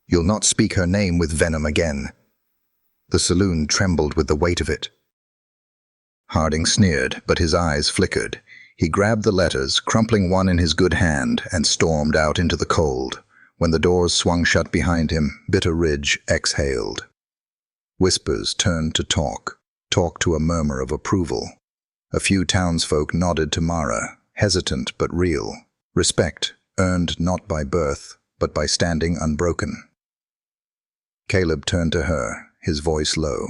You'll not speak her name with venom again." The saloon trembled with the weight of it. Harding sneered, but his eyes flickered. He grabbed the letters, crumpling one in his good hand, and stormed out into the cold. When the doors swung shut behind him, Bitter Ridge exhaled. Whispers turned to talk to a murmur of approval. A few townsfolk nodded to Mara, hesitant but real. Respect, earned not by birth, but by standing unbroken. Caleb turned to her, his voice low.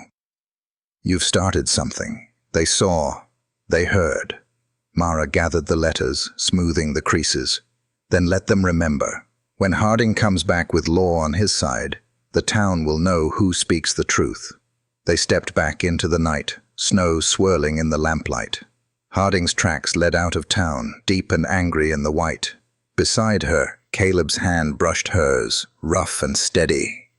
"You've started something. They saw. They heard." Mara gathered the letters, smoothing the creases. "Then let them remember. When Harding comes back with law on his side, the town will know who speaks the truth." They stepped back into the night, snow swirling in the lamplight. Harding's tracks led out of town, deep and angry in the white. Beside her, Caleb's hand brushed hers, rough and steady.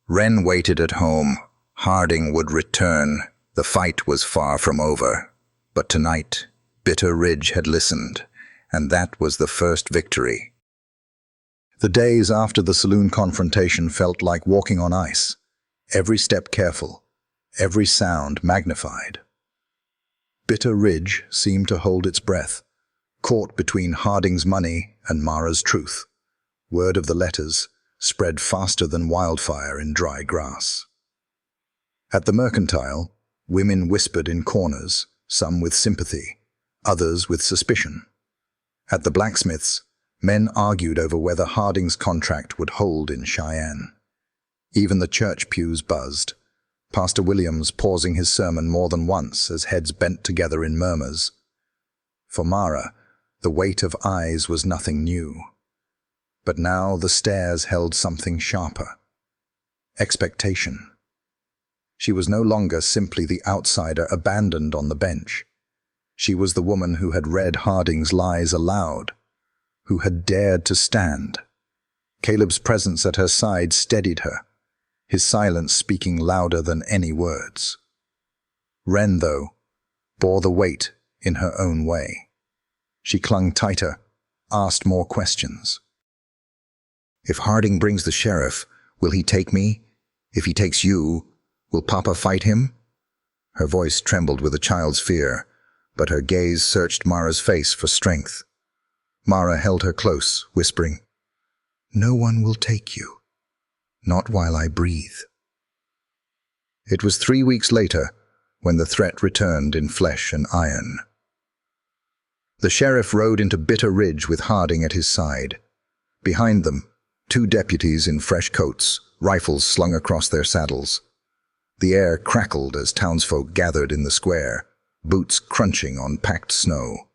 Wren waited at home. Harding would return. The fight was far from over. But tonight, Bitter Ridge had listened, and that was the first victory. The days after the saloon confrontation felt like walking on ice. Every step careful, every sound magnified. Bitter Ridge seemed to hold its breath, caught between Harding's money and Mara's truth. Word of the letters spread faster than wildfire in dry grass. At the mercantile, women whispered in corners, some with sympathy, others with suspicion. At the blacksmiths, men argued over whether Harding's contract would hold in Cheyenne. Even the church pews buzzed, Pastor Williams pausing his sermon more than once as heads bent together in murmurs. For Mara, the weight of eyes was nothing new. But now the stares held something sharper. Expectation. She was no longer simply the outsider abandoned on the bench. She was the woman who had read Harding's lies aloud, who had dared to stand. Caleb's presence at her side steadied her, his silence speaking louder than any words. Wren, though, bore the weight in her own way. She clung tighter, asked more questions. "If Harding brings the sheriff, will he take me? If he takes you, will Papa fight him?" Her voice trembled with a child's fear, but her gaze searched Mara's face for strength. Mara held her close, whispering, "No one will take you. Not while I breathe." It was 3 weeks later when the threat returned in flesh and iron. The sheriff rode into Bitter Ridge with Harding at his side. Behind them, 2 deputies in fresh coats, rifles slung across their saddles. The air crackled as townsfolk gathered in the square, boots crunching on packed snow.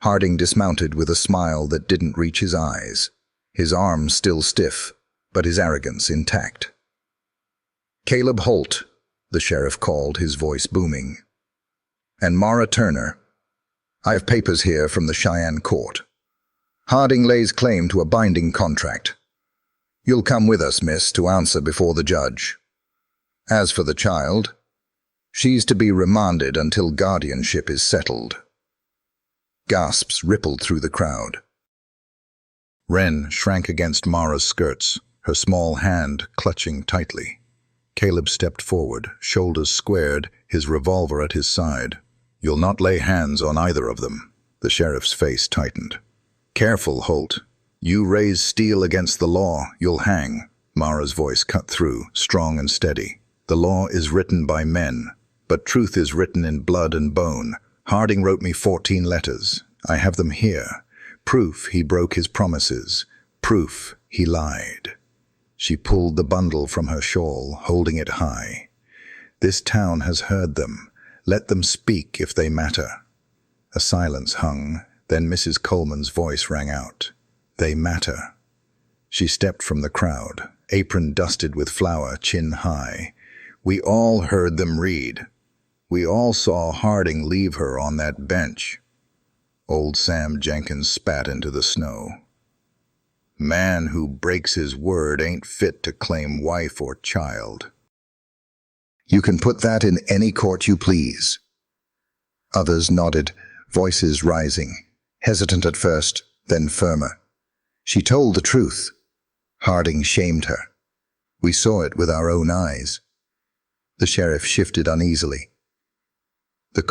Harding dismounted with a smile that didn't reach his eyes, his arms still stiff, but his arrogance intact. "Caleb Holt," the sheriff called, his voice booming. "And Mara Turner. I have papers here from the Cheyenne court. Harding lays claim to a binding contract. You'll come with us, miss, to answer before the judge. As for the child, she's to be remanded until guardianship is settled." Gasps rippled through the crowd. Wren shrank against Mara's skirts, her small hand clutching tightly. Caleb stepped forward, shoulders squared, his revolver at his side. "You'll not lay hands on either of them." The sheriff's face tightened. "Careful, Holt. You raise steel against the law, you'll hang." Mara's voice cut through, strong and steady. "The law is written by men, but truth is written in blood and bone. Harding wrote me 14 letters. I have them here. Proof he broke his promises. Proof he lied." She pulled the bundle from her shawl, holding it high. "This town has heard them. Let them speak if they matter." A silence hung, then Mrs. Coleman's voice rang out. "They matter." She stepped from the crowd, apron dusted with flour, chin high. "We all heard them read. We all saw Harding leave her on that bench." Old Sam Jenkins spat into the snow. "Man who breaks his word ain't fit to claim wife or child." "You can put that in any court you please." Others nodded, voices rising, hesitant at first, then firmer. "She told the truth. Harding shamed her. We saw it with our own eyes." The sheriff shifted uneasily. "The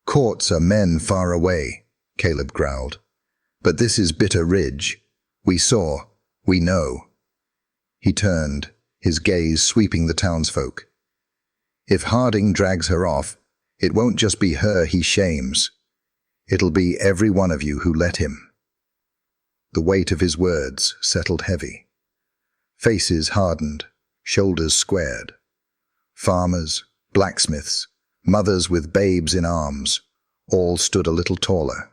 courts are men far away," Caleb growled. "But this is Bitter Ridge. We saw, we know." He turned, his gaze sweeping the townsfolk. "If Harding drags her off, it won't just be her he shames. It'll be every one of you who let him." The weight of his words settled heavy. Faces hardened, shoulders squared. Farmers, blacksmiths, mothers with babes in arms, all stood a little taller.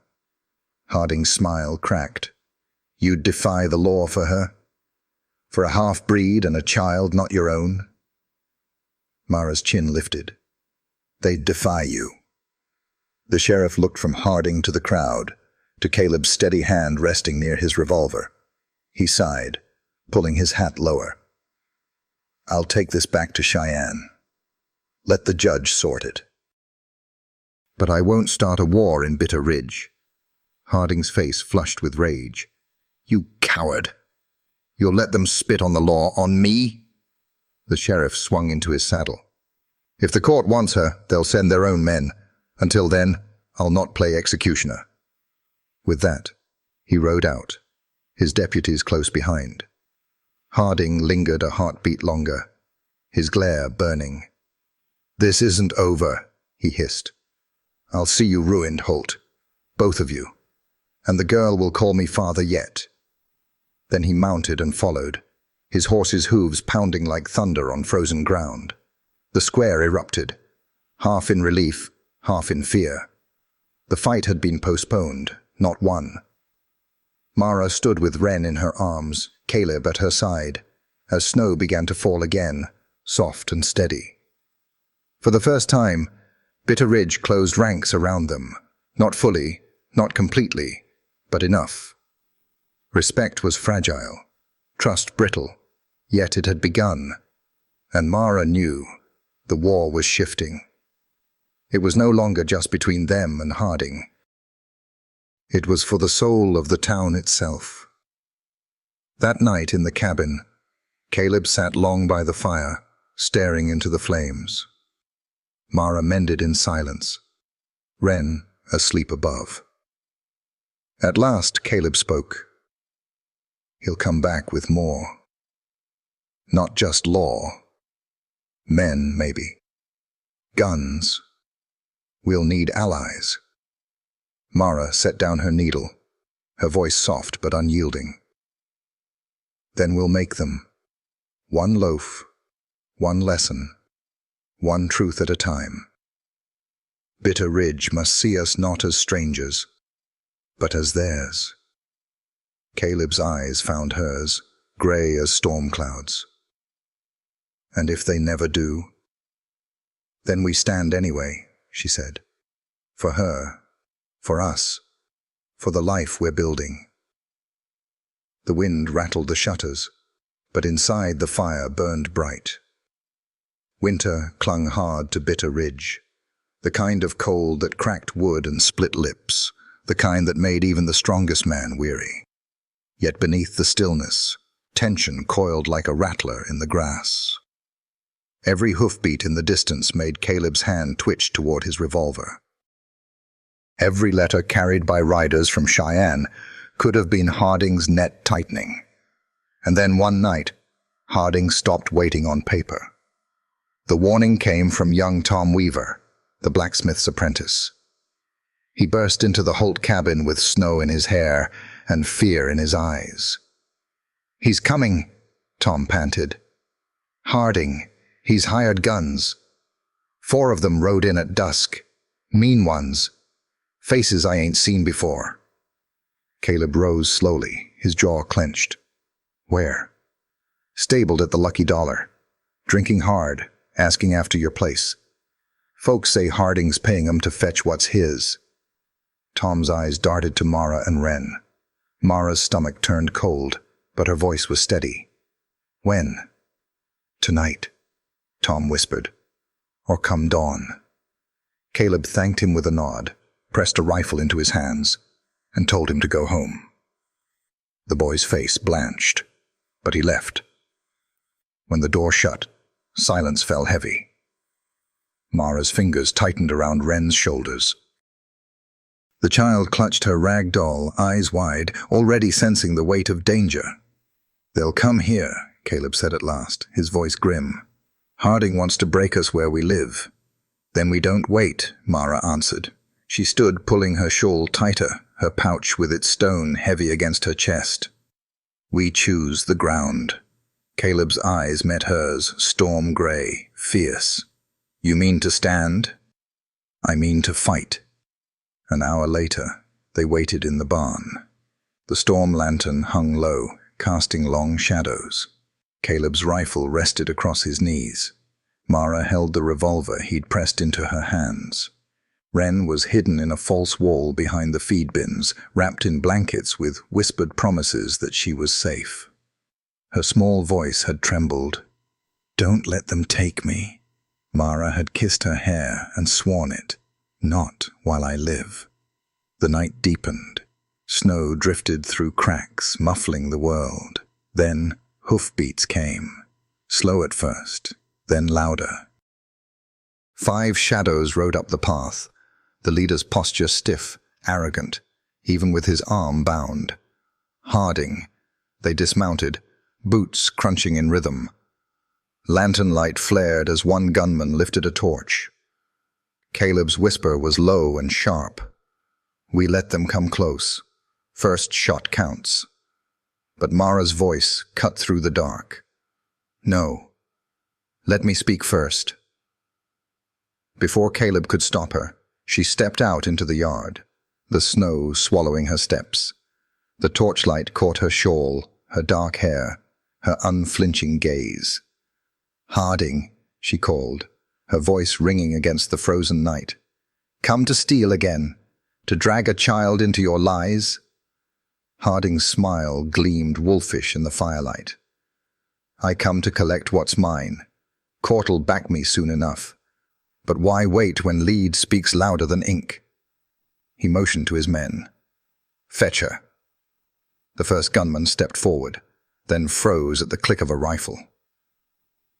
Harding's smile cracked. "You'd defy the law for her? For a half-breed and a child not your own?" Mara's chin lifted. "They'd defy you." The sheriff looked from Harding to the crowd, to Caleb's steady hand resting near his revolver. He sighed, pulling his hat lower. "I'll take this back to Cheyenne. Let the judge sort it." "But I won't start a war in Bitter Ridge." Harding's face flushed with rage. "You coward! You'll let them spit on the law on me?" The sheriff swung into his saddle. "If the court wants her, they'll send their own men. Until then, I'll not play executioner." With that, he rode out, his deputies close behind. Harding lingered a heartbeat longer, his glare burning. "This isn't over," he hissed. "I'll see you ruined, Holt. Both of you. And the girl will call me father yet." Then he mounted and followed, his horse's hooves pounding like thunder on frozen ground. The square erupted, half in relief, half in fear. The fight had been postponed, not won. Mara stood with Wren in her arms, Caleb at her side, as snow began to fall again, soft and steady. For the first time, Bitter Ridge closed ranks around them, not fully, not completely, but enough. Respect was fragile, trust brittle, yet it had begun, and Mara knew the war was shifting. It was no longer just between them and Harding. It was for the soul of the town itself. That night in the cabin, Caleb sat long by the fire, staring into the flames. Mara mended in silence. Wren asleep above. At last Caleb spoke. He'll come back with more. Not just law. Men, maybe. Guns. We'll need allies. Mara set down her needle, her voice soft but unyielding. Then we'll make them. One loaf, one lesson, one truth at a time. Bitter Ridge must see us not as strangers, but as theirs. Caleb's eyes found hers, grey as storm clouds. And if they never do? Then we stand anyway, she said. For her, for us, for the life we're building. The wind rattled the shutters, but inside the fire burned bright. Winter clung hard to Bitter Ridge, the kind of cold that cracked wood and split lips, the kind that made even the strongest man weary. Yet beneath the stillness, tension coiled like a rattler in the grass. Every hoofbeat in the distance made Caleb's hand twitch toward his revolver. Every letter carried by riders from Cheyenne could have been Harding's net tightening. And then one night, Harding stopped waiting on paper. The warning came from young Tom Weaver, the blacksmith's apprentice. He burst into the Holt cabin with snow in his hair and fear in his eyes. "He's coming," Tom panted. "Harding, he's hired guns. 4 of them rode in at dusk. Mean ones. Faces I ain't seen before." Caleb rose slowly, his jaw clenched. "Where?" "Stabled at the Lucky Dollar. Drinking hard, asking after your place. Folks say Harding's paying 'em to fetch what's his." Tom's eyes darted to Mara and Wren. Mara's stomach turned cold, but her voice was steady. "When?" "Tonight," Tom whispered. "Or come dawn." Caleb thanked him with a nod, pressed a rifle into his hands, and told him to go home. The boy's face blanched, but he left. When the door shut, silence fell heavy. Mara's fingers tightened around Wren's shoulders. The child clutched her rag doll, eyes wide, already sensing the weight of danger. "They'll come here," Caleb said at last, his voice grim. "Harding wants to break us where we live." "Then we don't wait," Mara answered. She stood pulling her shawl tighter, her pouch with its stone heavy against her chest. "We choose the ground." Caleb's eyes met hers, storm gray, fierce. "You mean to stand?" "I mean to fight." An hour later, they waited in the barn. The storm lantern hung low, casting long shadows. Caleb's rifle rested across his knees. Mara held the revolver he'd pressed into her hands. Wren was hidden in a false wall behind the feed bins, wrapped in blankets with whispered promises that she was safe. Her small voice had trembled. "Don't let them take me." Mara had kissed her hair and sworn it. "Not while I live." The night deepened. Snow drifted through cracks, muffling the world. Then hoofbeats came. Slow at first, then louder. 5 shadows rode up the path, the leader's posture stiff, arrogant, even with his arm bound. Harding. They dismounted, boots crunching in rhythm. Lantern light flared as one gunman lifted a torch. Caleb's whisper was low and sharp. "We let them come close. First shot counts." But Mara's voice cut through the dark. "No. Let me speak first." Before Caleb could stop her, she stepped out into the yard, the snow swallowing her steps. The torchlight caught her shawl, her dark hair, her unflinching gaze. "Harding," she called, her voice ringing against the frozen night. "Come to steal again? To drag a child into your lies?" Harding's smile gleamed wolfish in the firelight. "I come to collect what's mine. Court'll back me soon enough. But why wait when lead speaks louder than ink?" He motioned to his men. "Fetch her." The first gunman stepped forward, then froze at the click of a rifle.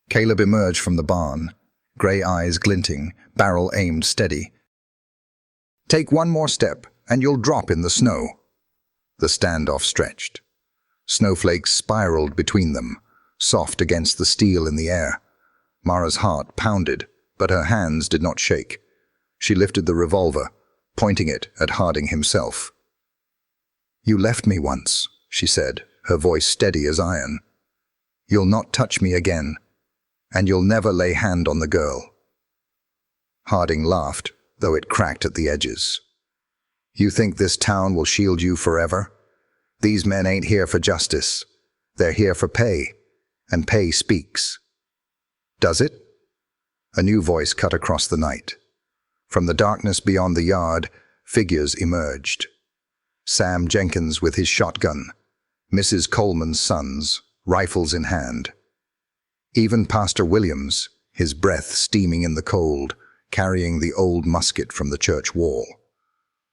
Caleb emerged from the barn, grey eyes glinting, barrel aimed steady. Take one more step, and you'll drop in the snow. The standoff stretched. Snowflakes spiraled between them, soft against the steel in the air. Mara's heart pounded, but her hands did not shake. She lifted the revolver, pointing it at Harding himself. "You left me once," she said, her voice steady as iron. "You'll not touch me again, and you'll never lay hand on the girl." Harding laughed, though it cracked at the edges. "You think this town will shield you forever? These men ain't here for justice. They're here for pay, and pay speaks." "Does it?" A new voice cut across the night. From the darkness beyond the yard, figures emerged. Sam Jenkins with his shotgun, Mrs. Coleman's sons, rifles in hand. Even Pastor Williams, his breath steaming in the cold, carrying the old musket from the church wall.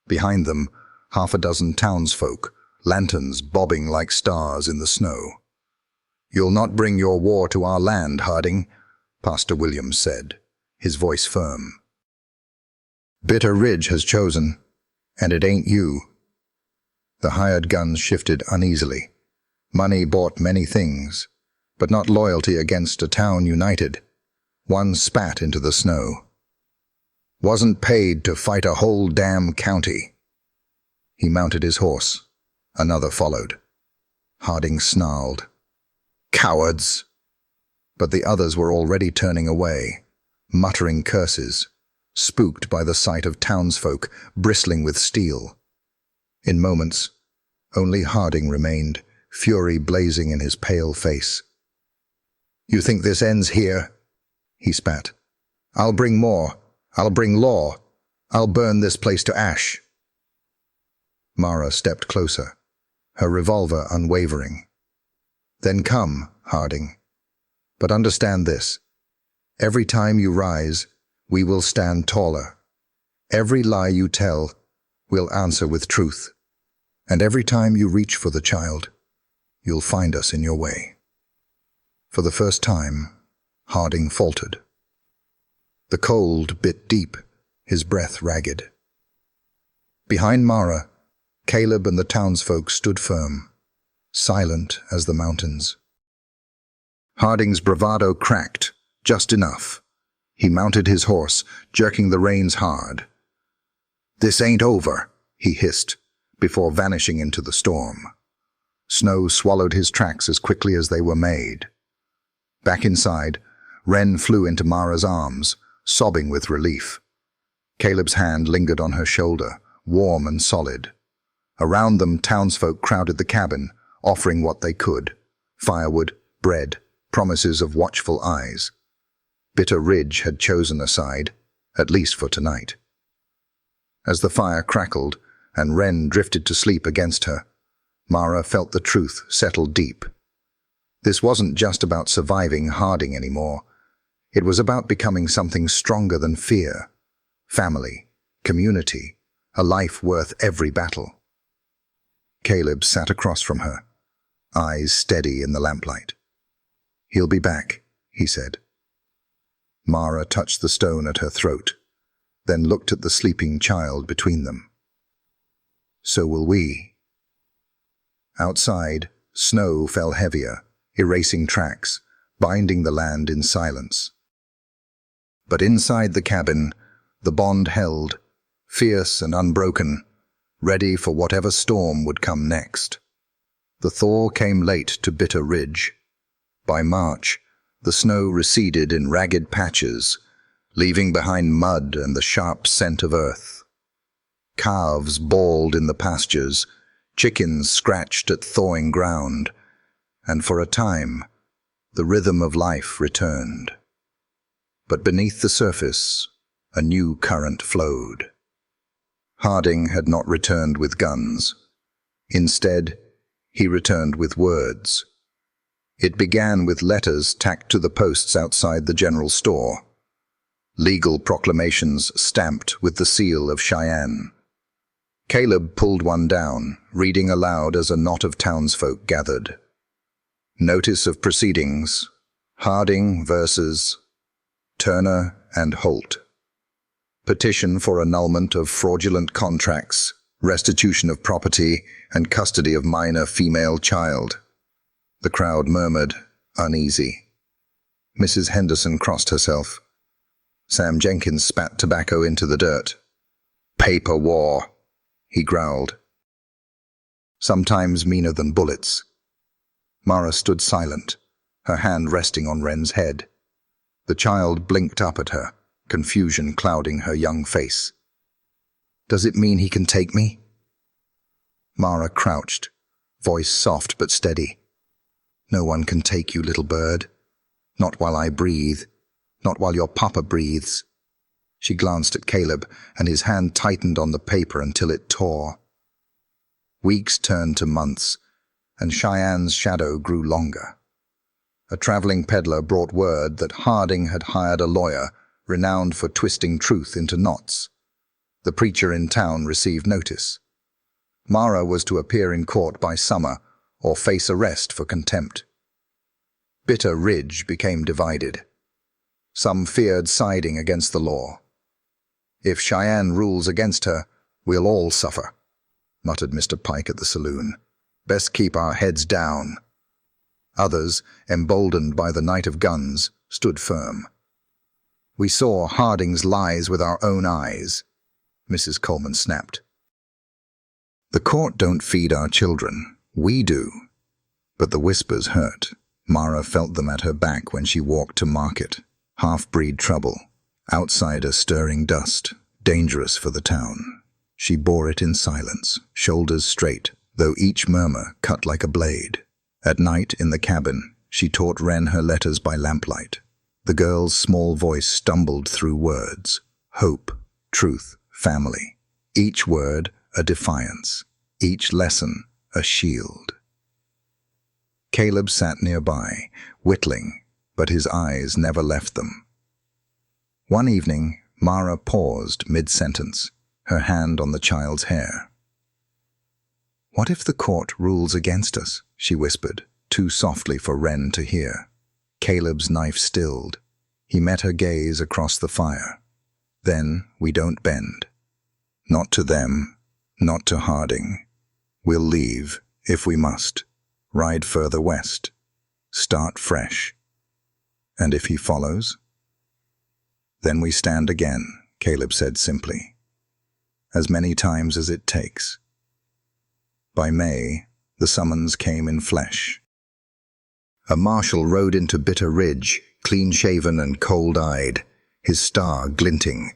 Behind them, half a dozen townsfolk, lanterns bobbing like stars in the snow. "You'll not bring your war to our land, Harding," Pastor Williams said, his voice firm. "Bitter Ridge has chosen, and it ain't you." The hired guns shifted uneasily. Money bought many things, but not loyalty against a town united. One spat into the snow. "Wasn't paid to fight a whole damn county." He mounted his horse. Another followed. Harding snarled, "Cowards!" But the others were already turning away, muttering curses, spooked by the sight of townsfolk bristling with steel. In moments, only Harding remained, fury blazing in his pale face. "You think this ends here?" he spat. "I'll bring more. I'll bring law. I'll burn this place to ash." Mara stepped closer, her revolver unwavering. "Then come, Harding. But understand this. Every time you rise, we will stand taller. Every lie you tell, we'll answer with truth. And every time you reach for the child, you'll find us in your way." For the first time, Harding faltered. The cold bit deep, his breath ragged. Behind Mara, Caleb and the townsfolk stood firm, silent as the mountains. Harding's bravado cracked, just enough. He mounted his horse, jerking the reins hard. "This ain't over," he hissed, before vanishing into the storm. Snow swallowed his tracks as quickly as they were made. Back inside, Wren flew into Mara's arms, sobbing with relief. Caleb's hand lingered on her shoulder, warm and solid. Around them, townsfolk crowded the cabin, offering what they could: firewood, bread, promises of watchful eyes. Bitter Ridge had chosen a side, at least for tonight. As the fire crackled and Wren drifted to sleep against her, Mara felt the truth settle deep. This wasn't just about surviving Harding anymore. It was about becoming something stronger than fear. Family, community, a life worth every battle. Caleb sat across from her, eyes steady in the lamplight. "He'll be back," he said. Mara touched the stone at her throat, then looked at the sleeping child between them. "So will we." Outside, snow fell heavier, erasing tracks, binding the land in silence. But inside the cabin, the bond held, fierce and unbroken, ready for whatever storm would come next. The thaw came late to Bitter Ridge. By March, the snow receded in ragged patches, leaving behind mud and the sharp scent of earth. Calves bawled in the pastures, chickens scratched at thawing ground, and for a time, the rhythm of life returned. But beneath the surface, a new current flowed. Harding had not returned with guns. Instead, he returned with words. It began with letters tacked to the posts outside the general store. Legal proclamations stamped with the seal of Cheyenne. Caleb pulled one down, reading aloud as a knot of townsfolk gathered. Notice of proceedings, Harding versus Turner and Holt. Petition for annulment of fraudulent contracts, restitution of property, and custody of minor female child. The crowd murmured, uneasy. Mrs. Henderson crossed herself. Sam Jenkins spat tobacco into the dirt. Paper war, he growled. Sometimes meaner than bullets. Mara stood silent, her hand resting on Wren's head. The child blinked up at her, confusion clouding her young face. Does it mean he can take me? Mara crouched, voice soft but steady. No one can take you, little bird. Not while I breathe. Not while your papa breathes. She glanced at Caleb, and his hand tightened on the paper until it tore. Weeks turned to months, and Cheyenne's shadow grew longer. A traveling peddler brought word that Harding had hired a lawyer renowned for twisting truth into knots. The preacher in town received notice. Mara was to appear in court by summer or face arrest for contempt. Bitter Ridge became divided. Some feared siding against the law. If Cheyenne rules against her, we'll all suffer, muttered Mr. Pike at the saloon. Best keep our heads down. Others, emboldened by the night of guns, stood firm. We saw Harding's lies with our own eyes, Mrs. Coleman snapped. The court don't feed our children. We do. But the whispers hurt. Mara felt them at her back when she walked to market. Half-breed trouble. Outsider stirring dust. Dangerous for the town. She bore it in silence, shoulders straight, though each murmur cut like a blade. At night, in the cabin, she taught Wren her letters by lamplight. The girl's small voice stumbled through words. Hope, truth, family. Each word a defiance. Each lesson a shield. Caleb sat nearby, whittling, but his eyes never left them. One evening, Mara paused mid-sentence, her hand on the child's hair. What if the court rules against us? She whispered, too softly for Wren to hear. Caleb's knife stilled. He met her gaze across the fire. Then we don't bend. Not to them, not to Harding. We'll leave, if we must. Ride further west. Start fresh. And if he follows? Then we stand again, Caleb said simply. As many times as it takes. By May, the summons came in flesh. A marshal rode into Bitter Ridge, clean-shaven and cold-eyed, his star glinting.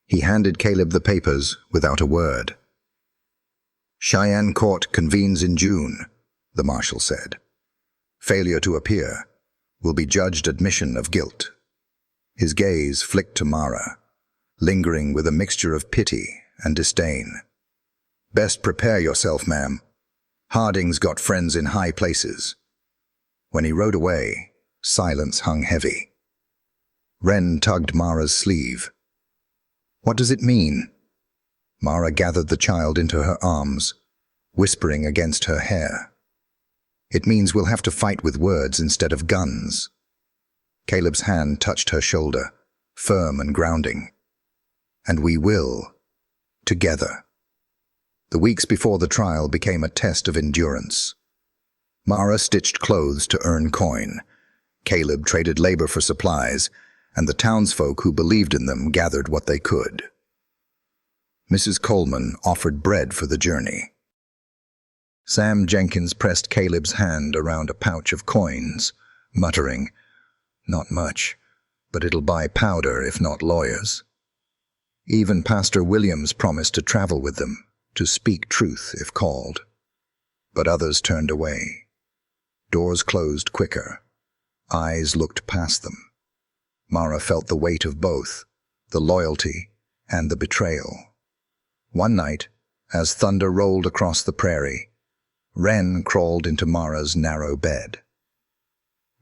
He handed Caleb the papers without a word. Cheyenne Court convenes in June, the marshal said. Failure to appear will be judged admission of guilt. His gaze flicked to Mara, lingering with a mixture of pity and disdain. Best prepare yourself, ma'am. Harding's got friends in high places. When he rode away, silence hung heavy. Wren tugged Mara's sleeve. What does it mean? Mara gathered the child into her arms, whispering against her hair. It means we'll have to fight with words instead of guns. Caleb's hand touched her shoulder, firm and grounding. And we will, together. The weeks before the trial became a test of endurance. Mara stitched clothes to earn coin. Caleb traded labor for supplies, and the townsfolk who believed in them gathered what they could. Mrs. Coleman offered bread for the journey. Sam Jenkins pressed Caleb's hand around a pouch of coins, muttering, "Not much, but it'll buy powder if not lawyers." Even Pastor Williams promised to travel with them, to speak truth if called. But others turned away. Doors closed quicker. Eyes looked past them. Mara felt the weight of both, the loyalty and the betrayal. One night, as thunder rolled across the prairie, Wren crawled into Mara's narrow bed.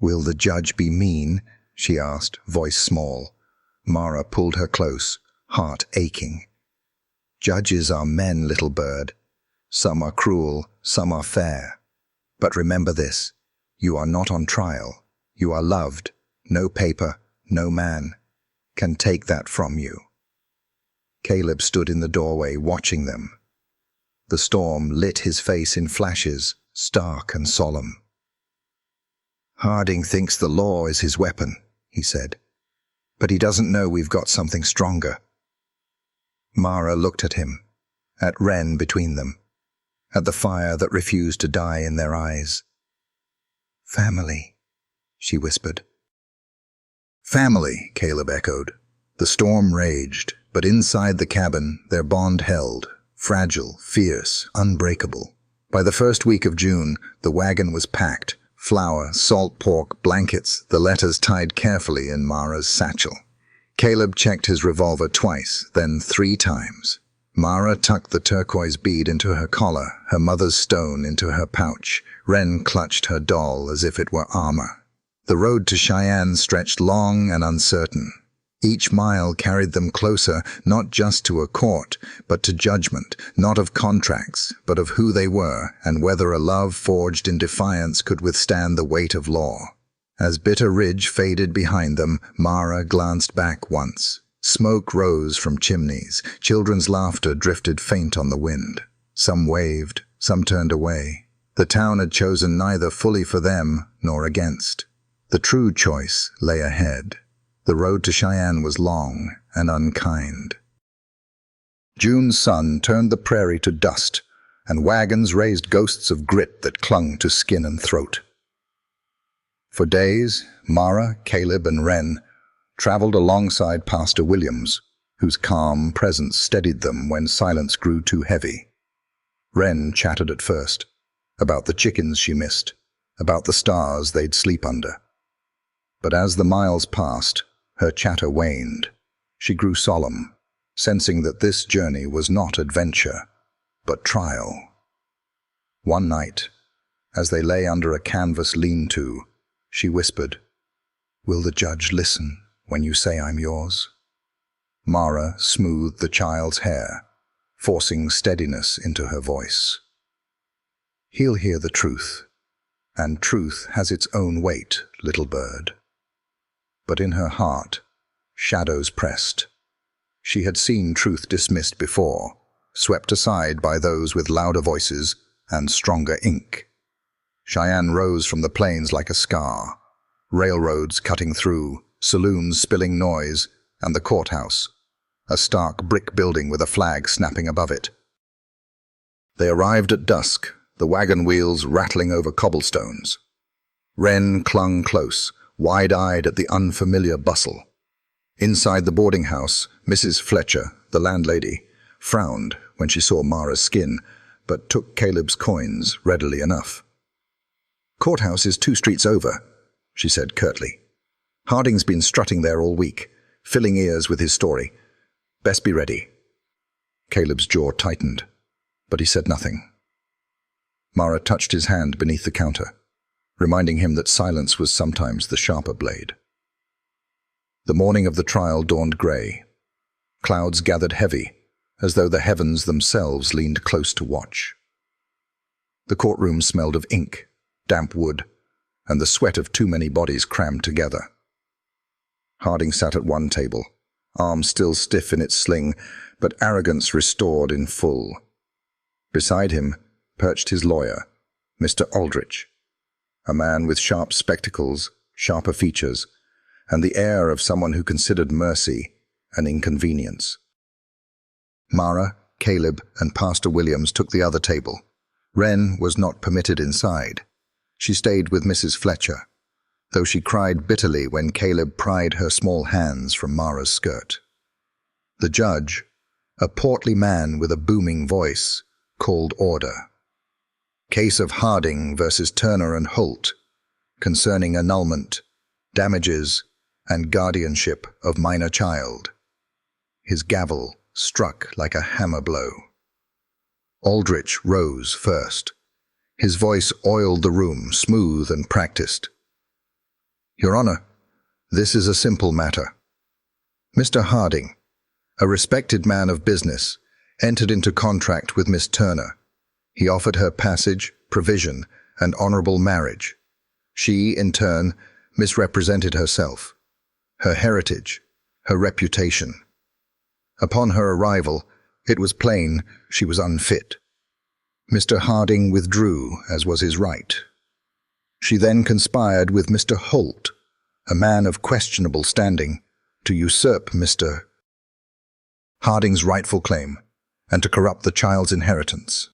"Will the judge be mean?" she asked, voice small. Mara pulled her close, heart aching. "Judges are men, little bird. Some are cruel, some are fair. But remember this, you are not on trial. You are loved. No paper, no man can take that from you." Caleb stood in the doorway watching them. The storm lit his face in flashes, stark and solemn. "Harding thinks the law is his weapon," he said. "But he doesn't know we've got something stronger." Mara looked at him, at Wren between them, at the fire that refused to die in their eyes. "Family," she whispered. "Family," Caleb echoed. The storm raged, but inside the cabin their bond held, fragile, fierce, unbreakable. By the first week of June, the wagon was packed. Flour, salt pork, blankets, the letters tied carefully in Mara's satchel. Caleb checked his revolver twice, then 3 times. Mara tucked the turquoise bead into her collar, her mother's stone into her pouch. Wren clutched her doll as if it were armor. The road to Cheyenne stretched long and uncertain. Each mile carried them closer, not just to a court, but to judgment, not of contracts, but of who they were, and whether a love forged in defiance could withstand the weight of law. As Bitter Ridge faded behind them, Mara glanced back once. Smoke rose from chimneys. Children's laughter drifted faint on the wind. Some waved, some turned away. The town had chosen neither fully for them nor against. The true choice lay ahead. The road to Cheyenne was long and unkind. June's sun turned the prairie to dust, and wagons raised ghosts of grit that clung to skin and throat. For days, Mara, Caleb, and Wren traveled alongside Pastor Williams, whose calm presence steadied them when silence grew too heavy. Wren chattered at first, about the chickens she missed, about the stars they'd sleep under. But as the miles passed, her chatter waned. She grew solemn, sensing that this journey was not adventure, but trial. One night, as they lay under a canvas lean-to, she whispered, "Will the judge listen when you say I'm yours?" Mara smoothed the child's hair, forcing steadiness into her voice. "He'll hear the truth, and truth has its own weight, little bird." But in her heart, shadows pressed. She had seen truth dismissed before, swept aside by those with louder voices and stronger ink. Cheyenne rose from the plains like a scar, railroads cutting through, saloons spilling noise, and the courthouse, a stark brick building with a flag snapping above it. They arrived at dusk, the wagon wheels rattling over cobblestones. Wren clung close, wide-eyed at the unfamiliar bustle. Inside the boarding house, Mrs. Fletcher, the landlady, frowned when she saw Mara's skin, but took Caleb's coins readily enough. "Courthouse is 2 streets over," she said curtly. "Harding's been strutting there all week, filling ears with his story. Best be ready." Caleb's jaw tightened, but he said nothing. Mara touched his hand beneath the counter, reminding him that silence was sometimes the sharper blade. The morning of the trial dawned grey. Clouds gathered heavy, as though the heavens themselves leaned close to watch. The courtroom smelled of ink, damp wood, and the sweat of too many bodies crammed together. Harding sat at one table, arm still stiff in its sling, but arrogance restored in full. Beside him perched his lawyer, Mr. Aldrich, a man with sharp spectacles, sharper features, and the air of someone who considered mercy an inconvenience. Mara, Caleb, and Pastor Williams took the other table. Wren was not permitted inside. She stayed with Mrs. Fletcher, though she cried bitterly when Caleb pried her small hands from Mara's skirt. The judge, a portly man with a booming voice, called order. Case of Harding versus Turner and Holt, concerning annulment, damages, and guardianship of minor child. His gavel struck like a hammer blow. Aldrich rose first. His voice oiled the room, smooth and practiced. "Your Honor, this is a simple matter. Mr. Harding, a respected man of business, entered into contract with Miss Turner. He offered her passage, provision, and honorable marriage. She, in turn, misrepresented herself, her heritage, her reputation. Upon her arrival, it was plain she was unfit. Mr. Harding withdrew, as was his right. She then conspired with Mr. Holt, a man of questionable standing, to usurp Mr. Harding's rightful claim and to corrupt the child's inheritance.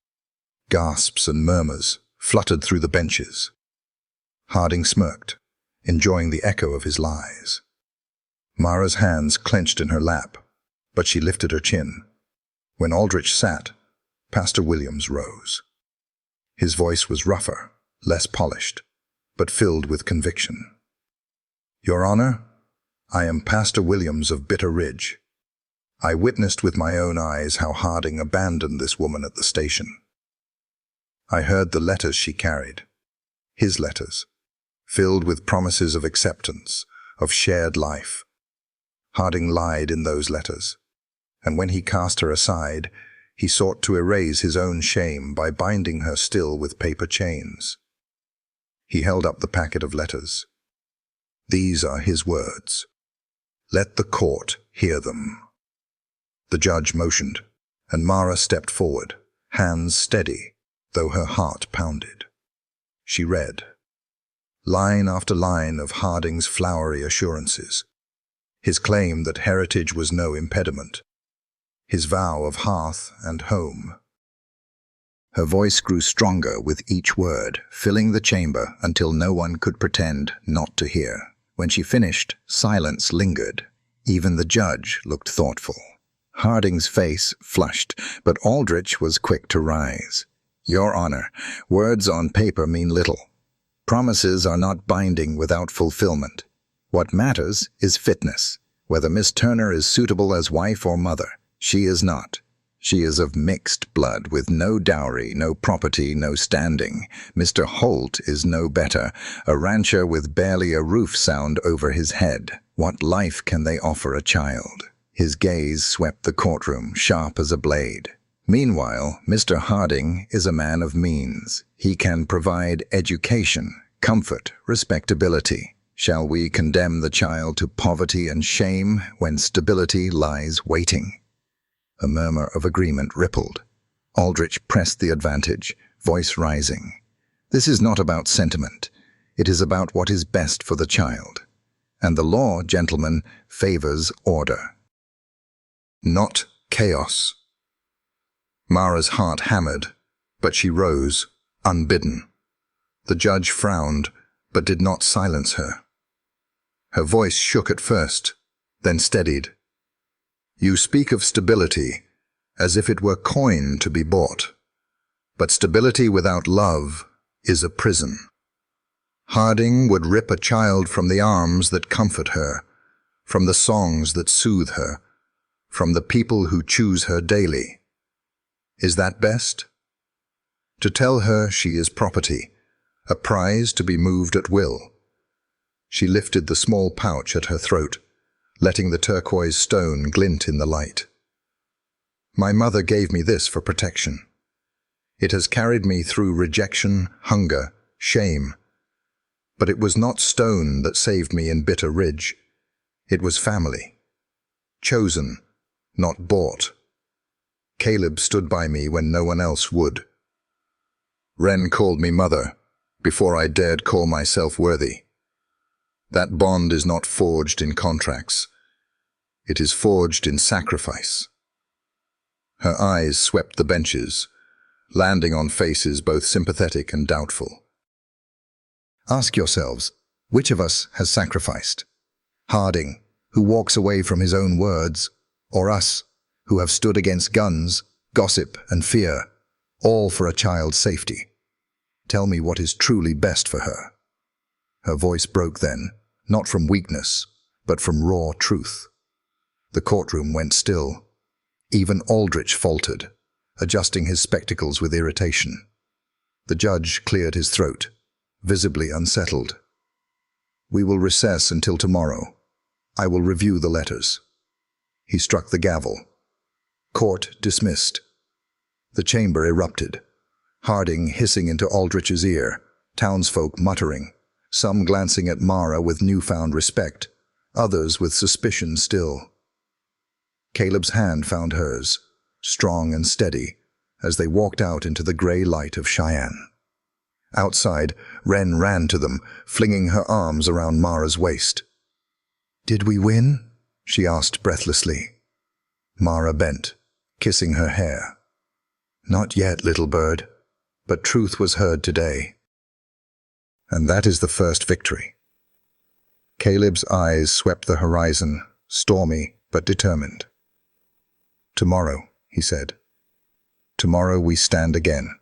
Gasps and murmurs fluttered through the benches. Harding smirked, enjoying the echo of his lies. Mara's hands clenched in her lap, but she lifted her chin. When Aldrich sat, Pastor Williams rose. His voice was rougher, less polished, but filled with conviction. "Your Honor, I am Pastor Williams of Bitter Ridge. I witnessed with my own eyes how Harding abandoned this woman at the station. I heard the letters she carried, his letters, filled with promises of acceptance, of shared life. Harding lied in those letters, and when he cast her aside, he sought to erase his own shame by binding her still with paper chains." He held up the packet of letters. "These are his words. Let the court hear them." The judge motioned, and Mara stepped forward, hands steady, though her heart pounded. She read, line after line of Harding's flowery assurances, his claim that heritage was no impediment, his vow of hearth and home. Her voice grew stronger with each word, filling the chamber until no one could pretend not to hear. When she finished, silence lingered. Even the judge looked thoughtful. Harding's face flushed, but Aldrich was quick to rise. "Your Honor, words on paper mean little. Promises are not binding without fulfillment. What matters is fitness. Whether Miss Turner is suitable as wife or mother, she is not. She is of mixed blood, with no dowry, no property, no standing. Mr. Holt is no better, a rancher with barely a roof sound over his head. What life can they offer a child?" His gaze swept the courtroom, sharp as a blade. Meanwhile, Mr. Harding is a man of means. He can provide education, comfort, respectability. Shall we condemn the child to poverty and shame when stability lies waiting? A murmur of agreement rippled. Aldrich pressed the advantage, voice rising. "This is not about sentiment. It is about what is best for the child. And the law, gentlemen, favors order, not chaos." Mara's heart hammered, but she rose, unbidden. The judge frowned, but did not silence her. Her voice shook at first, then steadied. "You speak of stability as if it were coin to be bought, but stability without love is a prison. Harding would rip a child from the arms that comfort her, from the songs that soothe her, from the people who choose her daily. Is that best? To tell her she is property, a prize to be moved at will." She lifted the small pouch at her throat, letting the turquoise stone glint in the light. "My mother gave me this for protection. It has carried me through rejection, hunger, shame. But it was not stone that saved me in Bitter Ridge. It was family. Chosen, not bought. Caleb stood by me when no one else would. Wren called me mother before I dared call myself worthy. That bond is not forged in contracts. It is forged in sacrifice." Her eyes swept the benches, landing on faces both sympathetic and doubtful. Ask yourselves, which of us has sacrificed? Harding, who walks away from his own words, or us, who have stood against guns, gossip, and fear, all for a child's safety? Tell me what is truly best for her. Her voice broke then, not from weakness, but from raw truth. The courtroom went still. Even Aldrich faltered, adjusting his spectacles with irritation. The judge cleared his throat, visibly unsettled. "We will recess until tomorrow. I will review the letters." He struck the gavel. Court dismissed. The chamber erupted, Harding hissing into Aldrich's ear, townsfolk muttering, some glancing at Mara with newfound respect, others with suspicion still. Caleb's hand found hers, strong and steady, as they walked out into the grey light of Cheyenne. Outside, Wren ran to them, flinging her arms around Mara's waist. "Did we win?" she asked breathlessly. Mara bent, kissing her hair. "Not yet, little bird, but truth was heard today. And that is the first victory." Caleb's eyes swept the horizon, stormy but determined. "Tomorrow," he said. "Tomorrow we stand again."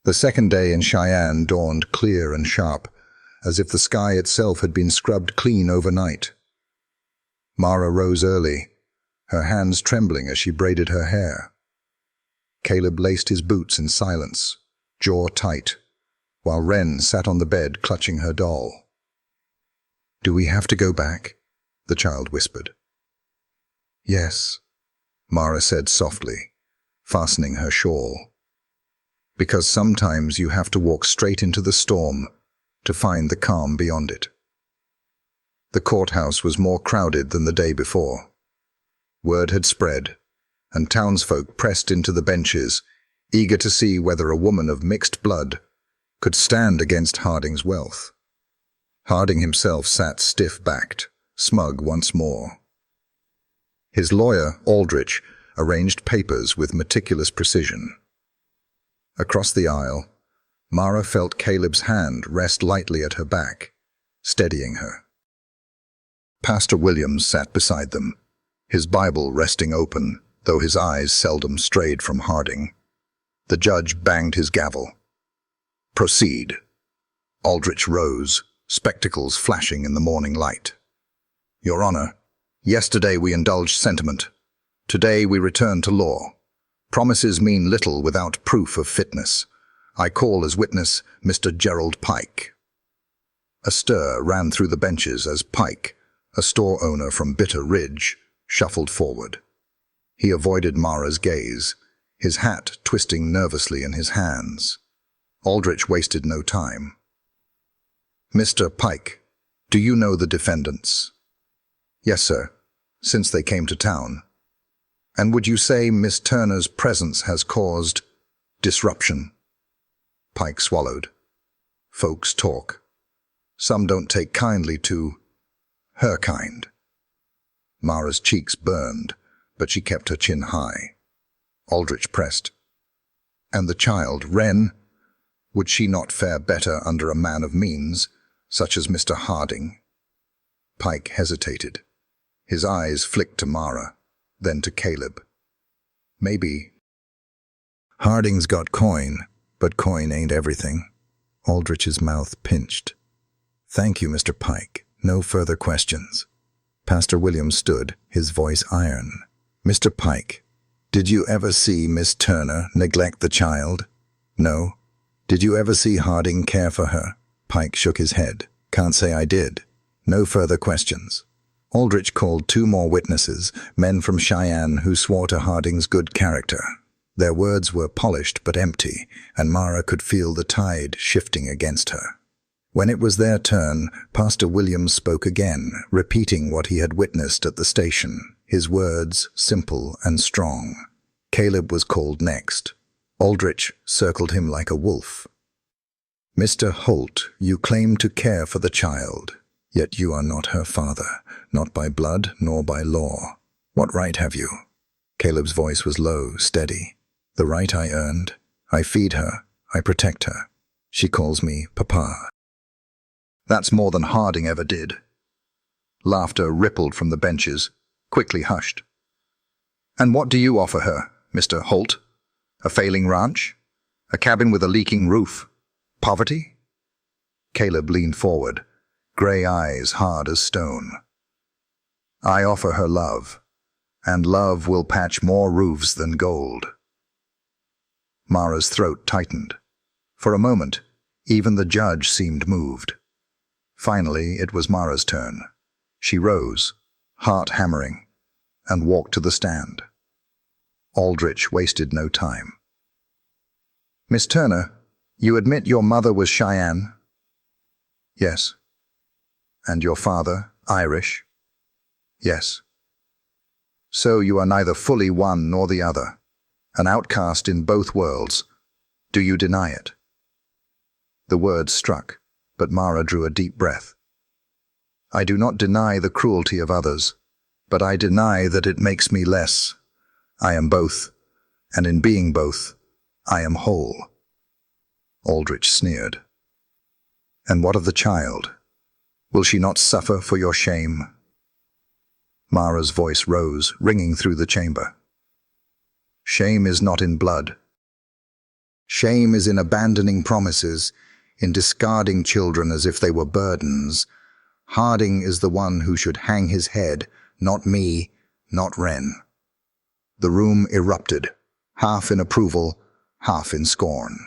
The second day in Cheyenne dawned clear and sharp, as if the sky itself had been scrubbed clean overnight. Mara rose early, her hands trembling as she braided her hair. Caleb laced his boots in silence, jaw tight, while Wren sat on the bed clutching her doll. "Do we have to go back?" the child whispered. "Yes," Mara said softly, fastening her shawl. "Because sometimes you have to walk straight into the storm to find the calm beyond it." The courthouse was more crowded than the day before. Word had spread, and townsfolk pressed into the benches, eager to see whether a woman of mixed blood could stand against Harding's wealth. Harding himself sat stiff-backed, smug once more. His lawyer, Aldrich, arranged papers with meticulous precision. Across the aisle, Mara felt Caleb's hand rest lightly at her back, steadying her. Pastor Williams sat beside them, his Bible resting open, though his eyes seldom strayed from Harding. The judge banged his gavel. "Proceed." Aldrich rose, spectacles flashing in the morning light. "Your Honor, yesterday we indulged sentiment. Today we return to law. Promises mean little without proof of fitness. I call as witness Mr. Gerald Pike." A stir ran through the benches as Pike, a store owner from Bitter Ridge, shuffled forward. He avoided Mara's gaze, his hat twisting nervously in his hands. Aldrich wasted no time. "Mr. Pike, do you know the defendants?" "Yes, sir, since they came to town." "And would you say Miss Turner's presence has caused disruption?" Pike swallowed. "Folks talk. Some don't take kindly to her kind." Mara's cheeks burned, but she kept her chin high. Aldrich pressed. "And the child, Wren? Would she not fare better under a man of means, such as Mr. Harding?" Pike hesitated. His eyes flicked to Mara, then to Caleb. "Maybe." "Harding's got coin, but coin ain't everything." Aldrich's mouth pinched. "Thank you, Mr. Pike. No further questions." Pastor Williams stood, his voice iron. "Mr. Pike, did you ever see Miss Turner neglect the child?" "No." "Did you ever see Harding care for her?" Pike shook his head. "Can't say I did." No further questions. Aldrich called 2 more witnesses, men from Cheyenne who swore to Harding's good character. Their words were polished but empty, and Mara could feel the tide shifting against her. When it was their turn, Pastor Williams spoke again, repeating what he had witnessed at the station, his words simple and strong. Caleb was called next. Aldrich circled him like a wolf. "Mr. Holt, you claim to care for the child, yet you are not her father, not by blood nor by law. What right have you?" Caleb's voice was low, steady. "The right I earned. I feed her. I protect her. She calls me Papa." "That's more than Harding ever did." Laughter rippled from the benches, quickly hushed. "And what do you offer her, Mr. Holt? A failing ranch? A cabin with a leaking roof? Poverty?" Caleb leaned forward, grey eyes hard as stone. "I offer her love, and love will patch more roofs than gold." Mara's throat tightened. For a moment, even the judge seemed moved. Finally, it was Mara's turn. She rose, heart hammering, and walked to the stand. Aldrich wasted no time. "Miss Turner, you admit your mother was Cheyenne?" "Yes." "And your father, Irish?" "Yes." So you are neither fully one nor the other, an outcast in both worlds. Do you deny it? The words struck, but Mara drew a deep breath. I do not deny the cruelty of others, but I deny that it makes me less. I am both, and in being both, I am whole. Aldrich sneered. And what of the child? Will she not suffer for your shame? Mara's voice rose, ringing through the chamber. Shame is not in blood. Shame is in abandoning promises, in discarding children as if they were burdens. Harding is the one who should hang his head, not me, not Wren. The room erupted, half in approval, half in scorn.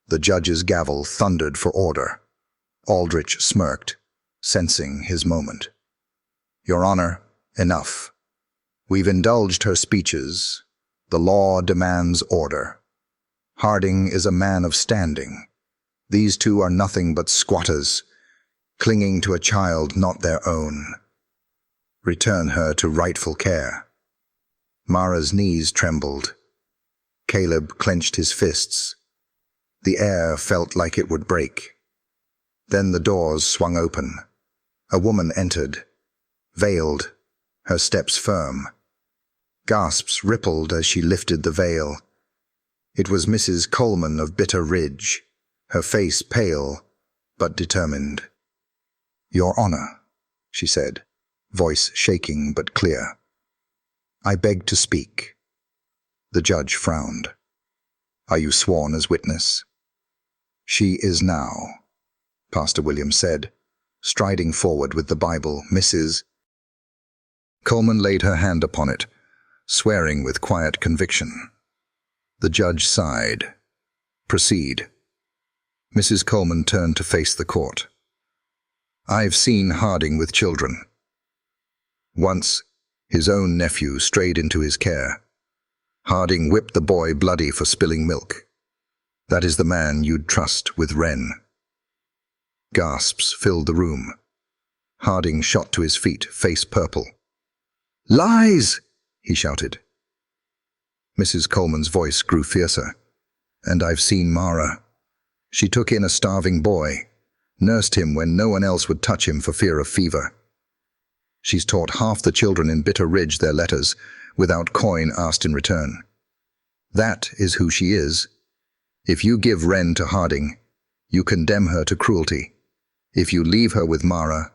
The judge's gavel thundered for order. Aldrich smirked, sensing his moment. Your Honor, enough. We've indulged her speeches. The law demands order. Harding is a man of standing. These two are nothing but squatters, clinging to a child not their own. Return her to rightful care. Mara's knees trembled. Caleb clenched his fists. The air felt like it would break. Then the doors swung open. A woman entered, veiled, her steps firm. Gasps rippled as she lifted the veil. It was Mrs. Coleman of Bitter Ridge, her face pale but determined. Your Honor, she said, voice shaking but clear. I beg to speak. The judge frowned. Are you sworn as witness? She is now, Pastor William said, striding forward with the Bible. Mrs. Coleman laid her hand upon it, swearing with quiet conviction. The judge sighed. Proceed. Mrs. Coleman turned to face the court. I've seen Harding with children. Once, his own nephew strayed into his care. Harding whipped the boy bloody for spilling milk. That is the man you'd trust with Wren. Gasps filled the room. Harding shot to his feet, face purple. Lies! He shouted. Mrs. Coleman's voice grew fiercer. And I've seen Mara. She took in a starving boy, nursed him when no one else would touch him for fear of fever. She's taught half the children in Bitter Ridge their letters, without coin asked in return. That is who she is. If you give Wren to Harding, you condemn her to cruelty. If you leave her with Mara,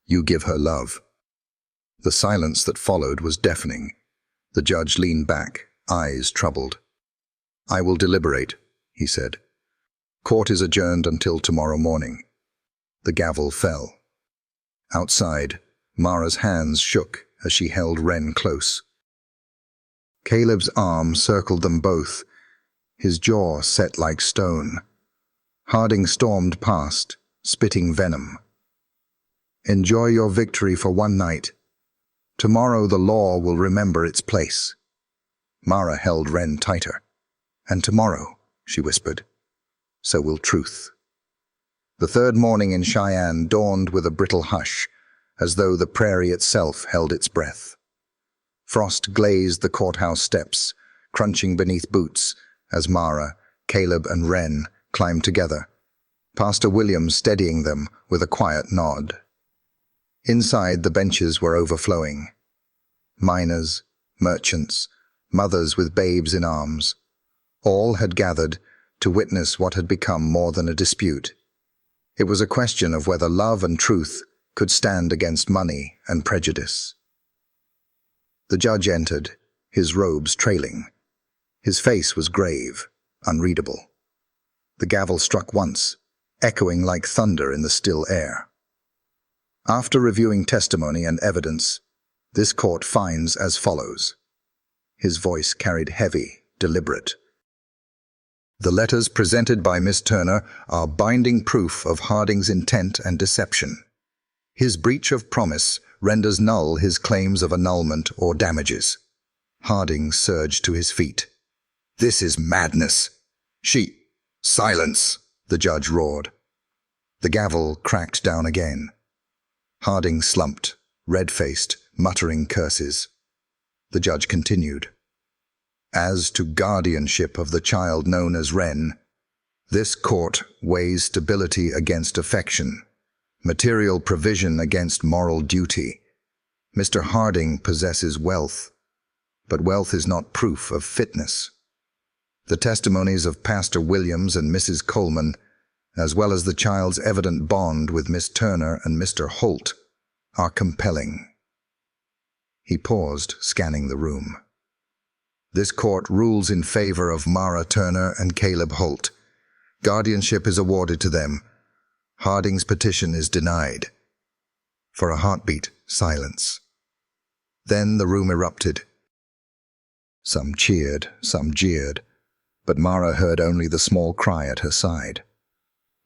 you give her love. The silence that followed was deafening. The judge leaned back, eyes troubled. I will deliberate, he said. Court is adjourned until tomorrow morning. The gavel fell. Outside, Mara's hands shook as she held Wren close. Caleb's arm circled them both, his jaw set like stone. Harding stormed past, spitting venom. Enjoy your victory for one night. Tomorrow the law will remember its place. Mara held Wren tighter. And tomorrow, she whispered, so will truth. The third morning in Cheyenne dawned with a brittle hush, as though the prairie itself held its breath. Frost glazed the courthouse steps, crunching beneath boots, as Mara, Caleb, and Wren climbed together, Pastor William steadying them with a quiet nod. Inside, the benches were overflowing. Miners, merchants, mothers with babes in arms, all had gathered to witness what had become more than a dispute. It was a question of whether love and truth could stand against money and prejudice. The judge entered, his robes trailing. His face was grave, unreadable. The gavel struck once, echoing like thunder in the still air. After reviewing testimony and evidence, this court finds as follows. His voice carried heavy, deliberate. The letters presented by Miss Turner are binding proof of Harding's intent and deception. His breach of promise renders null his claims of annulment or damages. Harding surged to his feet. This is madness. Silence, the judge roared. The gavel cracked down again. Harding slumped, red-faced, muttering curses. The judge continued. As to guardianship of the child known as Wren, this court weighs stability against affection, material provision against moral duty. Mr. Harding possesses wealth, but wealth is not proof of fitness. The testimonies of Pastor Williams and Mrs. Coleman, as well as the child's evident bond with Miss Turner and Mr. Holt, are compelling. He paused, scanning the room. This court rules in favor of Mara Turner and Caleb Holt. Guardianship is awarded to them. Harding's petition is denied. For a heartbeat, silence. Then the room erupted. Some cheered, some jeered, but Mara heard only the small cry at her side.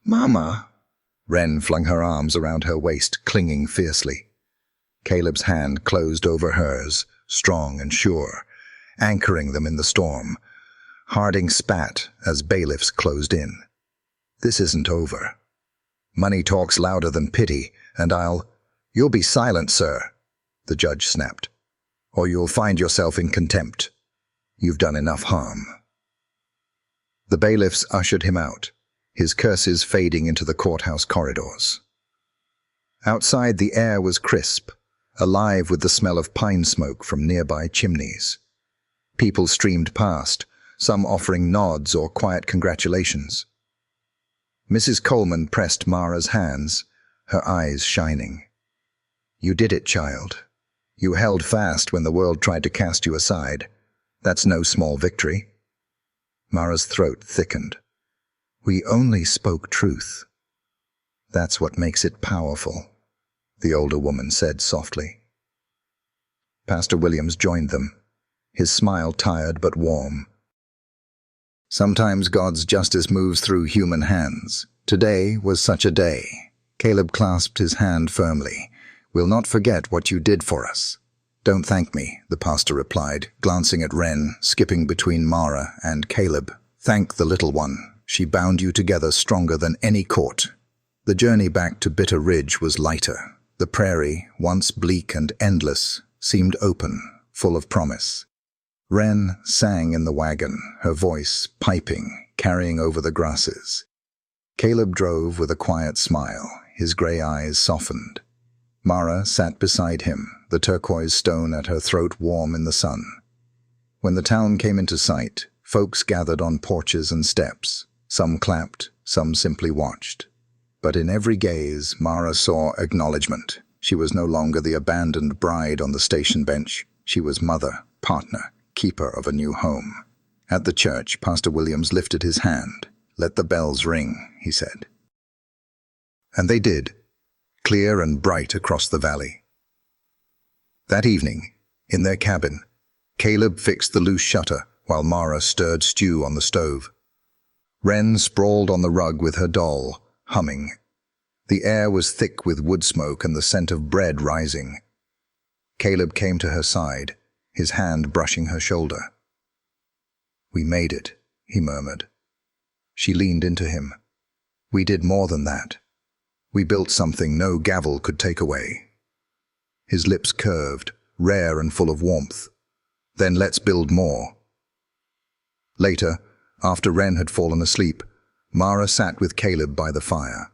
"Mama!" Wren flung her arms around her waist, clinging fiercely. Caleb's hand closed over hers, strong and sure, anchoring them in the storm. Harding spat as bailiffs closed in. "This isn't over. Money talks louder than pity, and You'll be silent, sir," the judge snapped, "or you'll find yourself in contempt. You've done enough harm." The bailiffs ushered him out, his curses fading into the courthouse corridors. Outside, the air was crisp, alive with the smell of pine smoke from nearby chimneys. People streamed past, some offering nods or quiet congratulations. Mrs. Coleman pressed Mara's hands, her eyes shining. "You did it, child. You held fast when the world tried to cast you aside. That's no small victory." Mara's throat thickened. "We only spoke truth. That's what makes it powerful," the older woman said softly. Pastor Williams joined them, his smile tired but warm. Sometimes God's justice moves through human hands. Today was such a day. Caleb clasped his hand firmly. "We'll not forget what you did for us." "Don't thank me," the pastor replied, glancing at Wren, skipping between Mara and Caleb. "Thank the little one. She bound you together stronger than any court." The journey back to Bitter Ridge was lighter. The prairie, once bleak and endless, seemed open, full of promise. Wren sang in the wagon, her voice piping, carrying over the grasses. Caleb drove with a quiet smile, his grey eyes softened. Mara sat beside him, the turquoise stone at her throat warm in the sun. When the town came into sight, folks gathered on porches and steps. Some clapped, some simply watched. But in every gaze, Mara saw acknowledgement. She was no longer the abandoned bride on the station bench. She was mother, partner, keeper of a new home. At the church, Pastor Williams lifted his hand. "Let the bells ring," he said. And they did, clear and bright across the valley. That evening, in their cabin, Caleb fixed the loose shutter while Mara stirred stew on the stove. Wren sprawled on the rug with her doll, humming. The air was thick with wood smoke and the scent of bread rising. Caleb came to her side, his hand brushing her shoulder. "We made it," he murmured. She leaned into him. "We did more than that. We built something no gavel could take away." His lips curved, rare and full of warmth. "Then let's build more." Later, after Wren had fallen asleep, Mara sat with Caleb by the fire.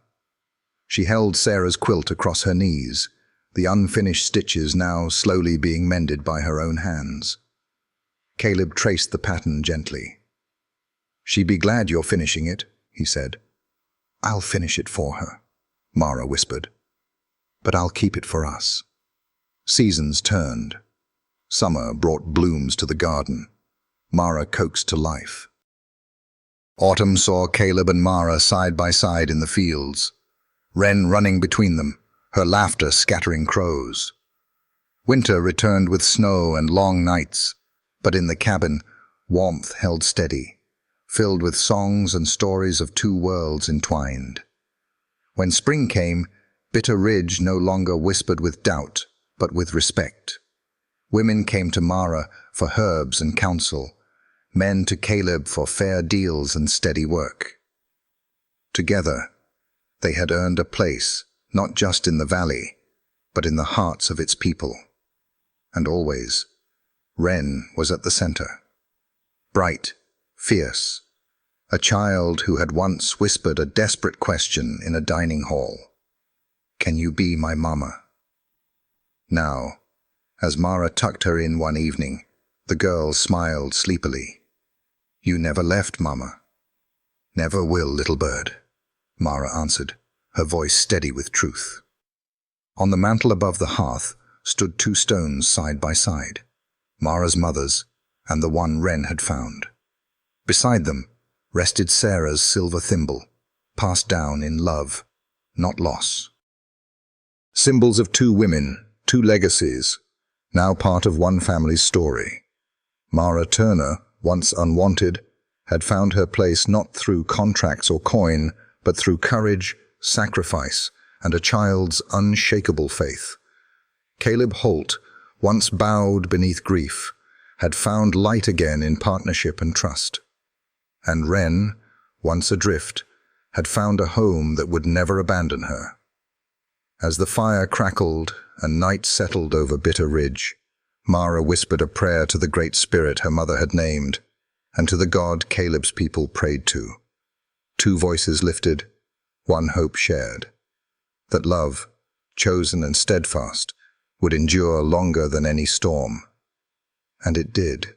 She held Sarah's quilt across her knees, the unfinished stitches now slowly being mended by her own hands. Caleb traced the pattern gently. "She'd be glad you're finishing it," he said. "I'll finish it for her," Mara whispered. "But I'll keep it for us." Seasons turned. Summer brought blooms to the garden. Mara coaxed to life. Autumn saw Caleb and Mara side by side in the fields, Wren running between them, her laughter scattering crows. Winter returned with snow and long nights, but in the cabin, warmth held steady, filled with songs and stories of two worlds entwined. When spring came, Bitter Ridge no longer whispered with doubt, but with respect. Women came to Mara for herbs and counsel, men to Caleb for fair deals and steady work. Together, they had earned a place, not just in the valley, but in the hearts of its people. And always, Wren was at the center. Bright, fierce, a child who had once whispered a desperate question in a dining hall. "Can you be my mama?" Now, as Mara tucked her in one evening, the girl smiled sleepily. "You never left, Mama." "Never will, little bird," Mara answered, her voice steady with truth. On the mantel above the hearth stood 2 stones side by side, Mara's mother's and the one Wren had found. Beside them rested Sarah's silver thimble, passed down in love, not loss. Symbols of 2 women, 2 legacies, now part of one family's story. Mara Turner, once unwanted, had found her place not through contracts or coin, but through courage, sacrifice, and a child's unshakable faith. Caleb Holt, once bowed beneath grief, had found light again in partnership and trust. And Wren, once adrift, had found a home that would never abandon her. As the fire crackled and night settled over Bitter Ridge, Mara whispered a prayer to the Great Spirit her mother had named, and to the God Caleb's people prayed to. 2 voices lifted, 1 hope shared, that love, chosen and steadfast, would endure longer than any storm. And it did.